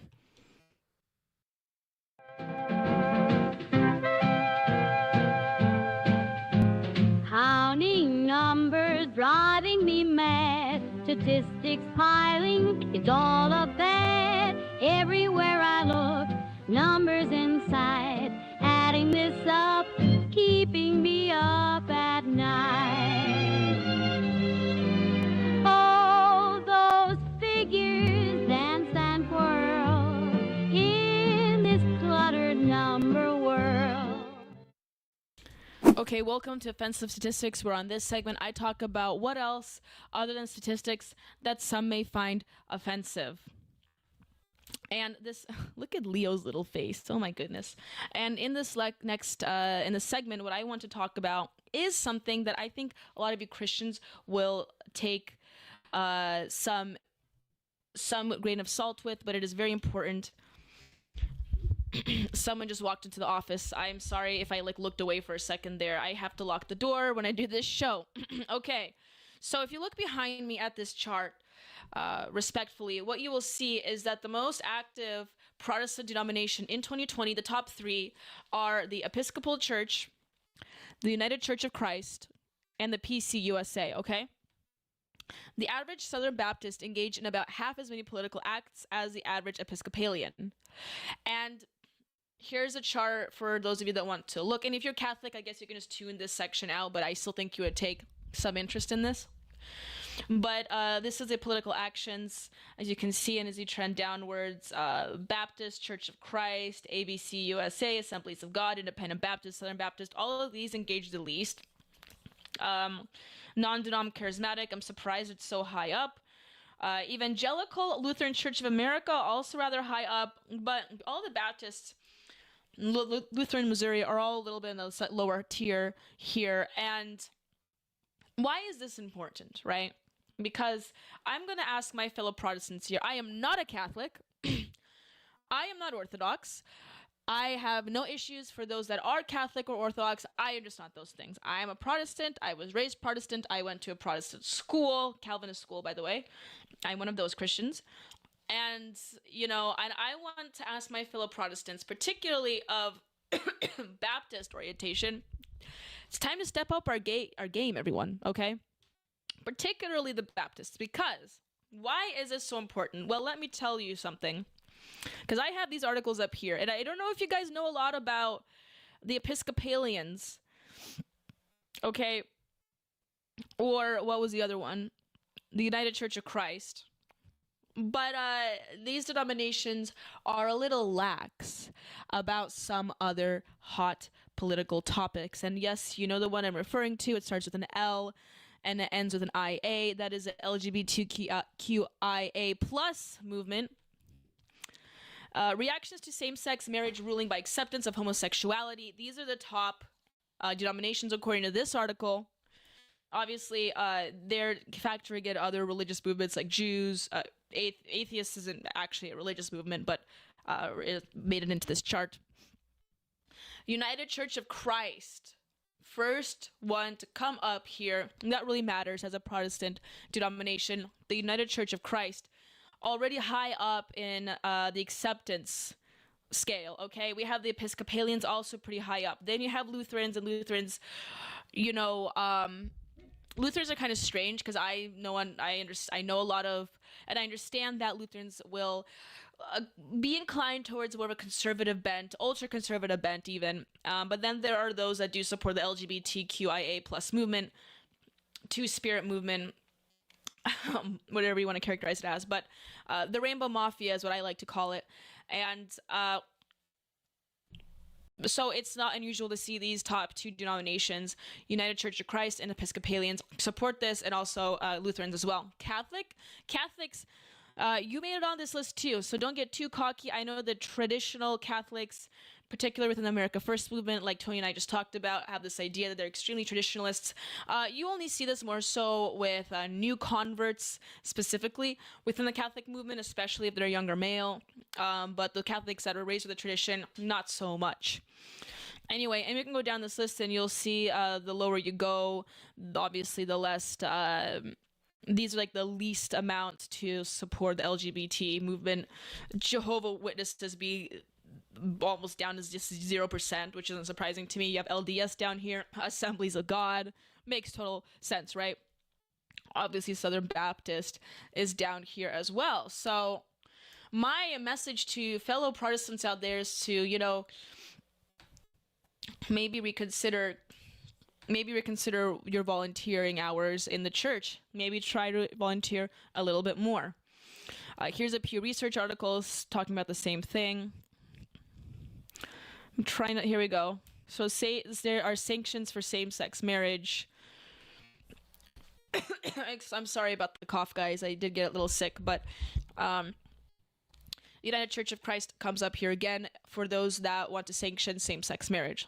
Counting numbers driving me mad. Statistics piling, it's all a fad. Everywhere I look, numbers inside. Adding this up, keeping me up at night. Oh, those figures dance and whirl in this cluttered number world. Okay, welcome to Offensive Statistics, where on this segment I talk about what else other than statistics that some may find offensive. And this, look at Leo's little face. Oh my goodness. And in this in this segment, what I want to talk about is something that I think a lot of you Christians will take some grain of salt with, but it is very important. Someone just walked into the office. I'm sorry if I looked away for a second there. I have to lock the door when I do this show. Okay, so if you look behind me at this chart, respectfully, what you will see is that the most active Protestant denomination in 2020, the top three are the Episcopal Church, the United Church of Christ, and the PCUSA, okay? The average Southern Baptist engaged in about half as many political acts as the average Episcopalian. And here's a chart for those of you that want to look. And if you're Catholic, I guess you can just tune this section out, but I still think you would take some interest in this. But this is the political actions, as you can see, and as you trend downwards, Baptist, Church of Christ, ABC, USA, Assemblies of God, Independent Baptist, Southern Baptist, all of these engage the least. Non-denom charismatic, I'm surprised it's so high up. Evangelical Lutheran Church of America, also rather high up, but all the Baptists, Lutheran Missouri, are all a little bit in the lower tier here. And why is this important, right? Because I'm going to ask my fellow Protestants here. I am not a Catholic. I am not Orthodox. I have no issues for those that are Catholic or Orthodox. I am just not those things. I am a Protestant. I was raised Protestant. I went to a Protestant school, Calvinist school, by the way. I'm one of those Christians. And, you know, and I want to ask my fellow Protestants, particularly of Baptist orientation, it's time to step up our game, everyone, okay? Particularly the Baptists, because why is this so important? Well, let me tell you something. Because I have these articles up here, and I don't know if you guys know a lot about the Episcopalians, okay? Or what was the other one? The United Church of Christ. But these denominations are a little lax about some other hot political topics. And yes, you know the one I'm referring to. It starts with an L and it ends with an IA. That is the LGBTQIA plus movement. Reactions to same-sex marriage ruling by acceptance of homosexuality. These are the top denominations according to this article. Obviously, they're factoring in other religious movements like Jews. Atheists isn't actually a religious movement, but it made it into this chart. United Church of Christ, first one to come up here. And that really matters as a Protestant denomination. The United Church of Christ, already high up in the acceptance scale, okay? We have the Episcopalians also pretty high up. Then you have Lutherans, and Lutherans, you know, Lutherans are kind of strange because I know a lot of, and I understand that Lutherans will be inclined towards more of a conservative bent, ultra-conservative bent even. But then there are those that do support the LGBTQIA plus movement, Two-Spirit movement, whatever you want to characterize it as. But the Rainbow Mafia is what I like to call it. And so it's not unusual to see these top two denominations, United Church of Christ and Episcopalians, support this, and also Lutherans as well. Catholics, you made it on this list too, so don't get too cocky. I know the traditional Catholics, particularly within the America First movement, like Tony and I just talked about, have this idea that they're extremely traditionalists. You only see this more so with new converts, specifically within the Catholic movement, especially if they're a younger male. But the Catholics that are raised with the tradition, not so much. Anyway, and you can go down this list and you'll see the lower you go, obviously the less... these are like the least amount to support the LGBT movement. Jehovah's Witnesses be almost down as just 0%, which isn't surprising to me. You have LDS down here, Assemblies of God. Makes total sense, right? Obviously, Southern Baptist is down here as well. So my message to fellow Protestants out there is to, you know, maybe reconsider your volunteering hours in the church. Maybe try to volunteer a little bit more. Here's a Pew Research article talking about the same thing. Here we go. So there are sanctions for same-sex marriage. I'm sorry about the cough, guys. I did get a little sick, but United Church of Christ comes up here again for those that want to sanction same-sex marriage.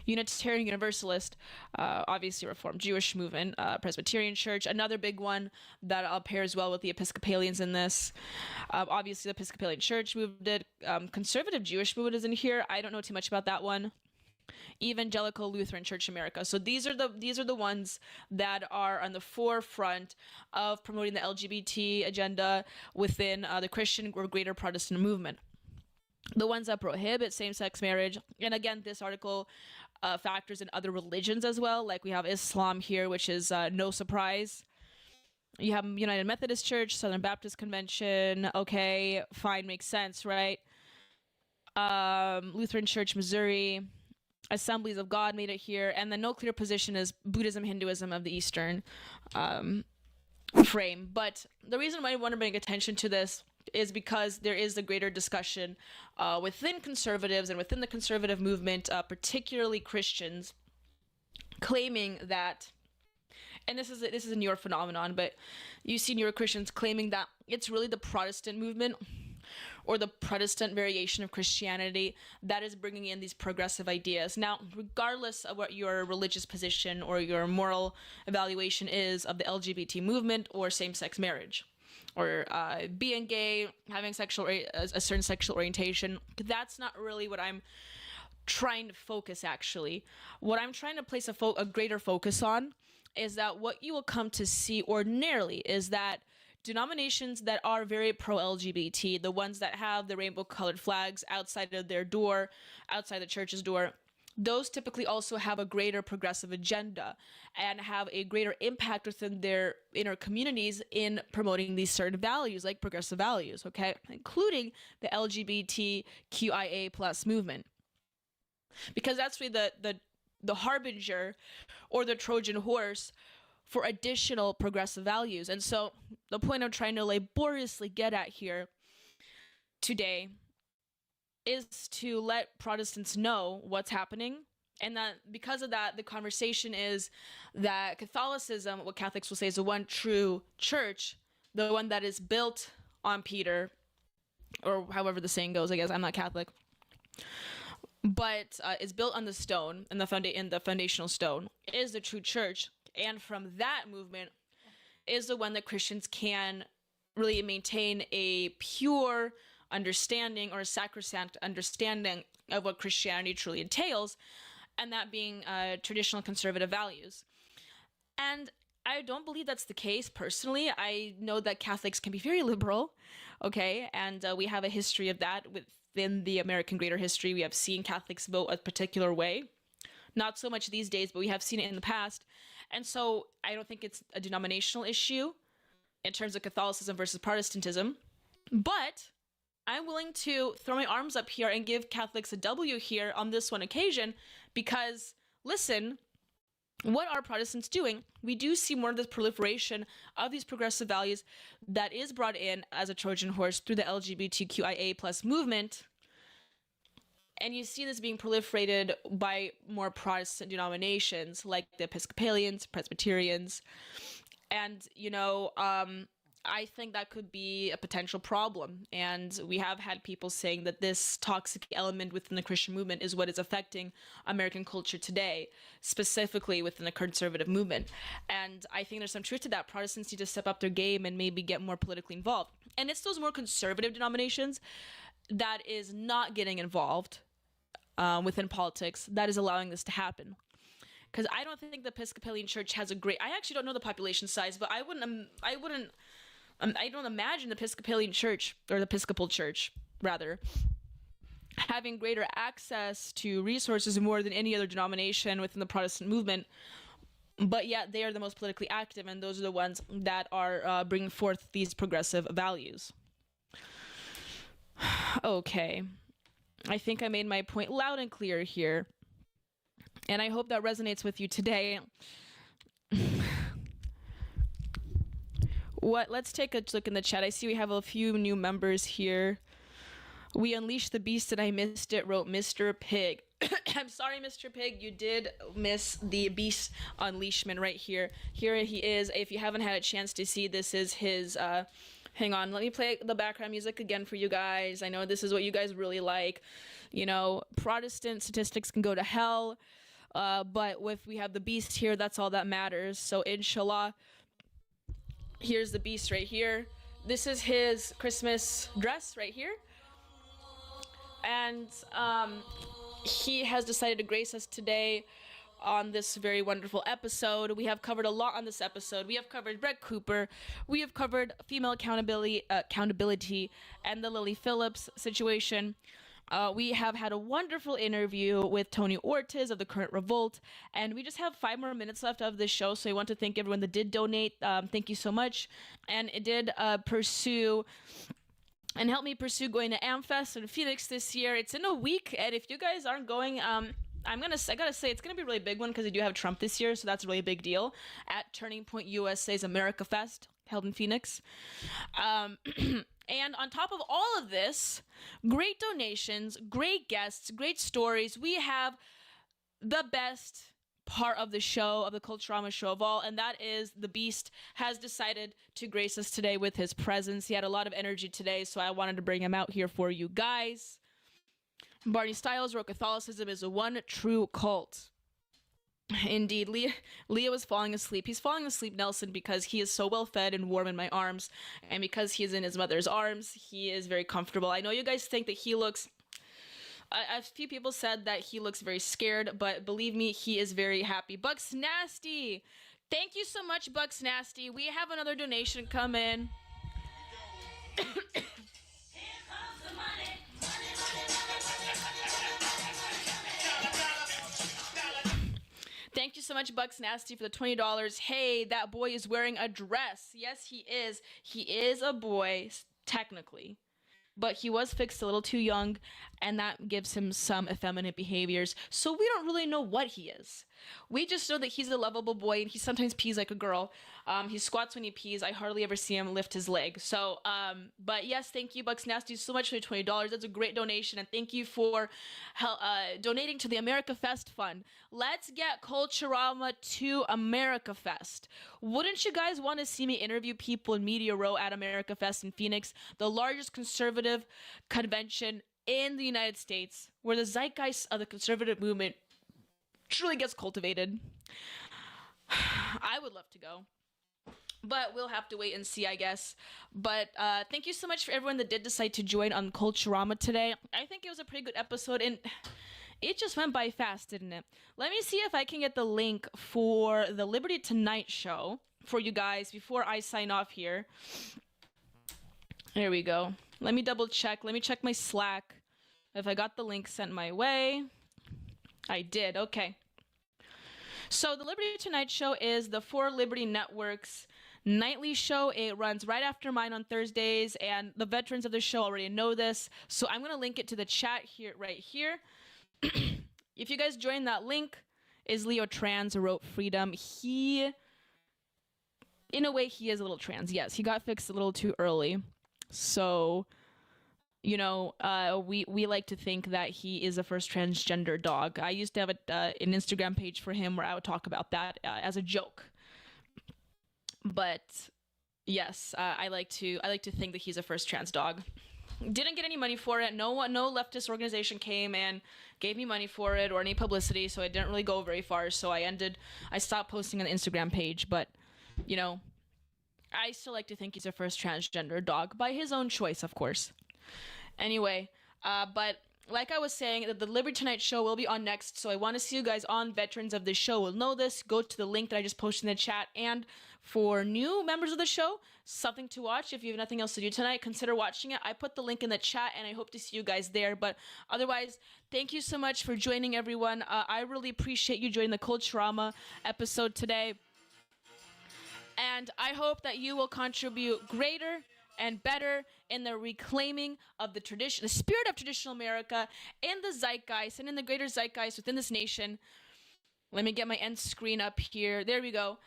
Unitarian Universalist, obviously Reformed Jewish movement, Presbyterian Church, another big one that pairs well with the Episcopalians in this. Obviously the Episcopalian Church movement, conservative Jewish movement is in here. I don't know too much about that one. Evangelical Lutheran Church America. So these are the ones that are on the forefront of promoting the LGBT agenda within the Christian or greater Protestant movement. the ones that prohibit same-sex marriage. And again, this article factors in other religions as well. Like we have Islam here, which is no surprise. You have United Methodist Church, Southern Baptist Convention. Okay, fine, makes sense, right? Lutheran Church, Missouri. Assemblies of God made it here. And the no clear position is Buddhism, Hinduism of the Eastern frame. But the reason why I want to bring attention to this is because there is a greater discussion within conservatives and within the conservative movement, particularly Christians, claiming that, and this is a New York phenomenon, but you see New York Christians claiming that it's really the Protestant movement or the Protestant variation of Christianity that is bringing in these progressive ideas. Now, regardless of what your religious position or your moral evaluation is of the LGBT movement or same-sex marriage, or being gay, having a certain sexual orientation, that's not really what I'm trying to focus, actually. What I'm trying to place a greater focus on is that what you will come to see ordinarily is that denominations that are very pro-LGBT, the ones that have the rainbow-colored flags outside of their door, outside the church's door, those typically also have a greater progressive agenda and have a greater impact within their inner communities in promoting these certain values, like progressive values, okay, including the LGBTQIA plus movement. Because that's really the harbinger or the Trojan horse for additional progressive values. And so the point I'm trying to laboriously get at here today is to let Protestants know what's happening, and that because of that, the conversation is that Catholicism, what Catholics will say, is the one true church, the one that is built on Peter, or however the saying goes, I guess, I'm not Catholic, but is built on the stone, and the foundational stone is the true church, and from that movement is the one that Christians can really maintain a pure understanding or a sacrosanct understanding of what Christianity truly entails, and that being traditional conservative values. And I don't believe that's the case personally. I know that Catholics can be very liberal, okay, and we have a history of that within the American greater history. We have seen Catholics vote a particular way. Not so much these days, but we have seen it in the past. And so I don't think it's a denominational issue in terms of Catholicism versus Protestantism, but I'm willing to throw my arms up here and give Catholics a W here on this one occasion because, listen, what are Protestants doing? We do see more of this proliferation of these progressive values that is brought in as a Trojan horse through the LGBTQIA plus movement. And you see this being proliferated by more Protestant denominations like the Episcopalians, Presbyterians. And, I think that could be a potential problem. And we have had people saying that this toxic element within the Christian movement is what is affecting American culture today, specifically within the conservative movement. And I think there's some truth to that. Protestants need to step up their game and maybe get more politically involved. And it's those more conservative denominations that is not getting involved within politics that is allowing this to happen. Because I don't think the Episcopalian Church has I actually don't know the population size, but I don't imagine the Episcopalian Church, or the Episcopal Church, rather, having greater access to resources more than any other denomination within the Protestant movement. But yet they are the most politically active, and those are the ones that are bringing forth these progressive values. Okay. I think I made my point loud and clear here. And I hope that resonates with you today. Let's take a look in the chat. I see we have a few new members here. We unleashed the beast and I missed it, wrote Mr. Pig. I'm sorry, Mr. Pig, you did miss the beast unleashment right here. Here he is. If you haven't had a chance to see, this is his hang on, let me play the background music again for you guys. I know this is what you guys really like. Protestant statistics can go to hell, but if we have the beast here, that's all that matters. So inshallah, here's the beast right here. This is his Christmas dress right here. And he has decided to grace us today on this very wonderful episode. We have covered a lot on this episode. We have covered Brett Cooper. We have covered female accountability and the Lilly Phillips situation. We have had a wonderful interview with Tony Ortiz of the Current Revolt, and we just have 5 more minutes left of this show, so I want to thank everyone that did donate. Thank you so much. And it did pursue and help me pursue going to AmFest in Phoenix this year. It's in a week, and if you guys aren't going, I gotta say it's gonna be a really big one because they do have Trump this year, so that's a really big deal at Turning Point USA's America Fest held in Phoenix. And on top of all of this, great donations, great guests, great stories. We have the best part of the show, of the Culturama show of all, and that is the Beast has decided to grace us today with his presence. He had a lot of energy today, so I wanted to bring him out here for you guys. Barney Styles wrote, Catholicism is a one true cult. Indeed, Leah was falling asleep. He's falling asleep, Nelson, because he is so well fed and warm in my arms, and because he is in his mother's arms, he is very comfortable. I know you guys think that he looks... a few people said that he looks very scared, but believe me, he is very happy. Bucks Nasty! Thank you so much, Bucks Nasty. We have another donation come in. Thank you so much, Bucks Nasty, for the $20. Hey, that boy is wearing a dress. Yes, he is. He is a boy, technically. But he was fixed a little too young, and that gives him some effeminate behaviors. So we don't really know what he is. We just know that he's a lovable boy, and he sometimes pees like a girl. He squats when he pees. I hardly ever see him lift his leg. So, but yes, thank you, Bucks Nasty, so much for the $20. That's a great donation, and thank you for donating to the America Fest Fund. Let's get Culturama to America Fest. Wouldn't you guys want to see me interview people in Media Row at America Fest in Phoenix, the largest conservative convention in the United States, where the zeitgeist of the conservative movement truly gets cultivated? I would love to go, but we'll have to wait and see, I guess. But thank you so much for everyone that did decide to join on Culturama today. I think it was a pretty good episode, and it just went by fast, didn't it? Let me see if I can get the link for the Liberty Tonight show for you guys before I sign off here. There we go. Let me double check. Let me check my Slack if I got the link sent my way. I did. Okay. So the Liberty Tonight show is the 4 Liberty Network's nightly show. It runs right after mine on Thursdays, and the veterans of the show already know this. So I'm going to link it to the chat here, right here. If you guys join that link, is Leo trans or wrote freedom? He, in a way, he is a little trans. Yes, he got fixed a little too early. So, you know, we like to think that he is a first transgender dog. I used to have an Instagram page for him where I would talk about that as a joke. But yes, I like to think that he's a first trans dog. Didn't get any money for it. No leftist organization came and gave me money for it or any publicity, so it didn't really go very far. So I stopped posting on the Instagram page. But, you know, I still like to think he's a first transgender dog by his own choice, of course. Anyway, but like I was saying, the Liberty Tonight show will be on next, so I want to see you guys on. Veterans of the show will know this. Go to the link that I just posted in the chat. And for new members of the show, something to watch. If you have nothing else to do tonight, consider watching it. I put the link in the chat, and I hope to see you guys there. But otherwise, thank you so much for joining, everyone. I really appreciate you joining the Culturama episode today. And I hope that you will contribute greater and better in the reclaiming of the tradition, the spirit of traditional America, in the zeitgeist and in the greater zeitgeist within this nation. Let me get my end screen up here. There we go.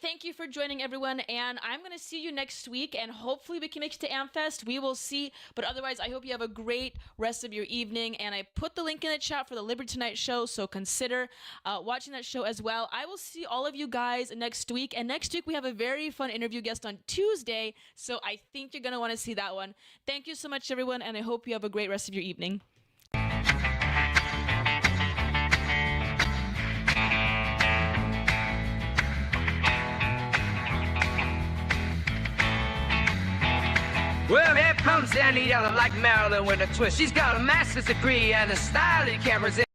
Thank you for joining, everyone, and I'm going to see you next week, and hopefully we can make it to AmFest. We will see, but otherwise, I hope you have a great rest of your evening, and I put the link in the chat for the Liberty Tonight show, so consider watching that show as well. I will see all of you guys next week, and next week we have a very fun interview guest on Tuesday, so I think you're going to want to see that one. Thank you so much, everyone, and I hope you have a great rest of your evening. Well, here comes Annie Yellow like Marilyn with a twist. She's got a master's degree and a style you can't resist.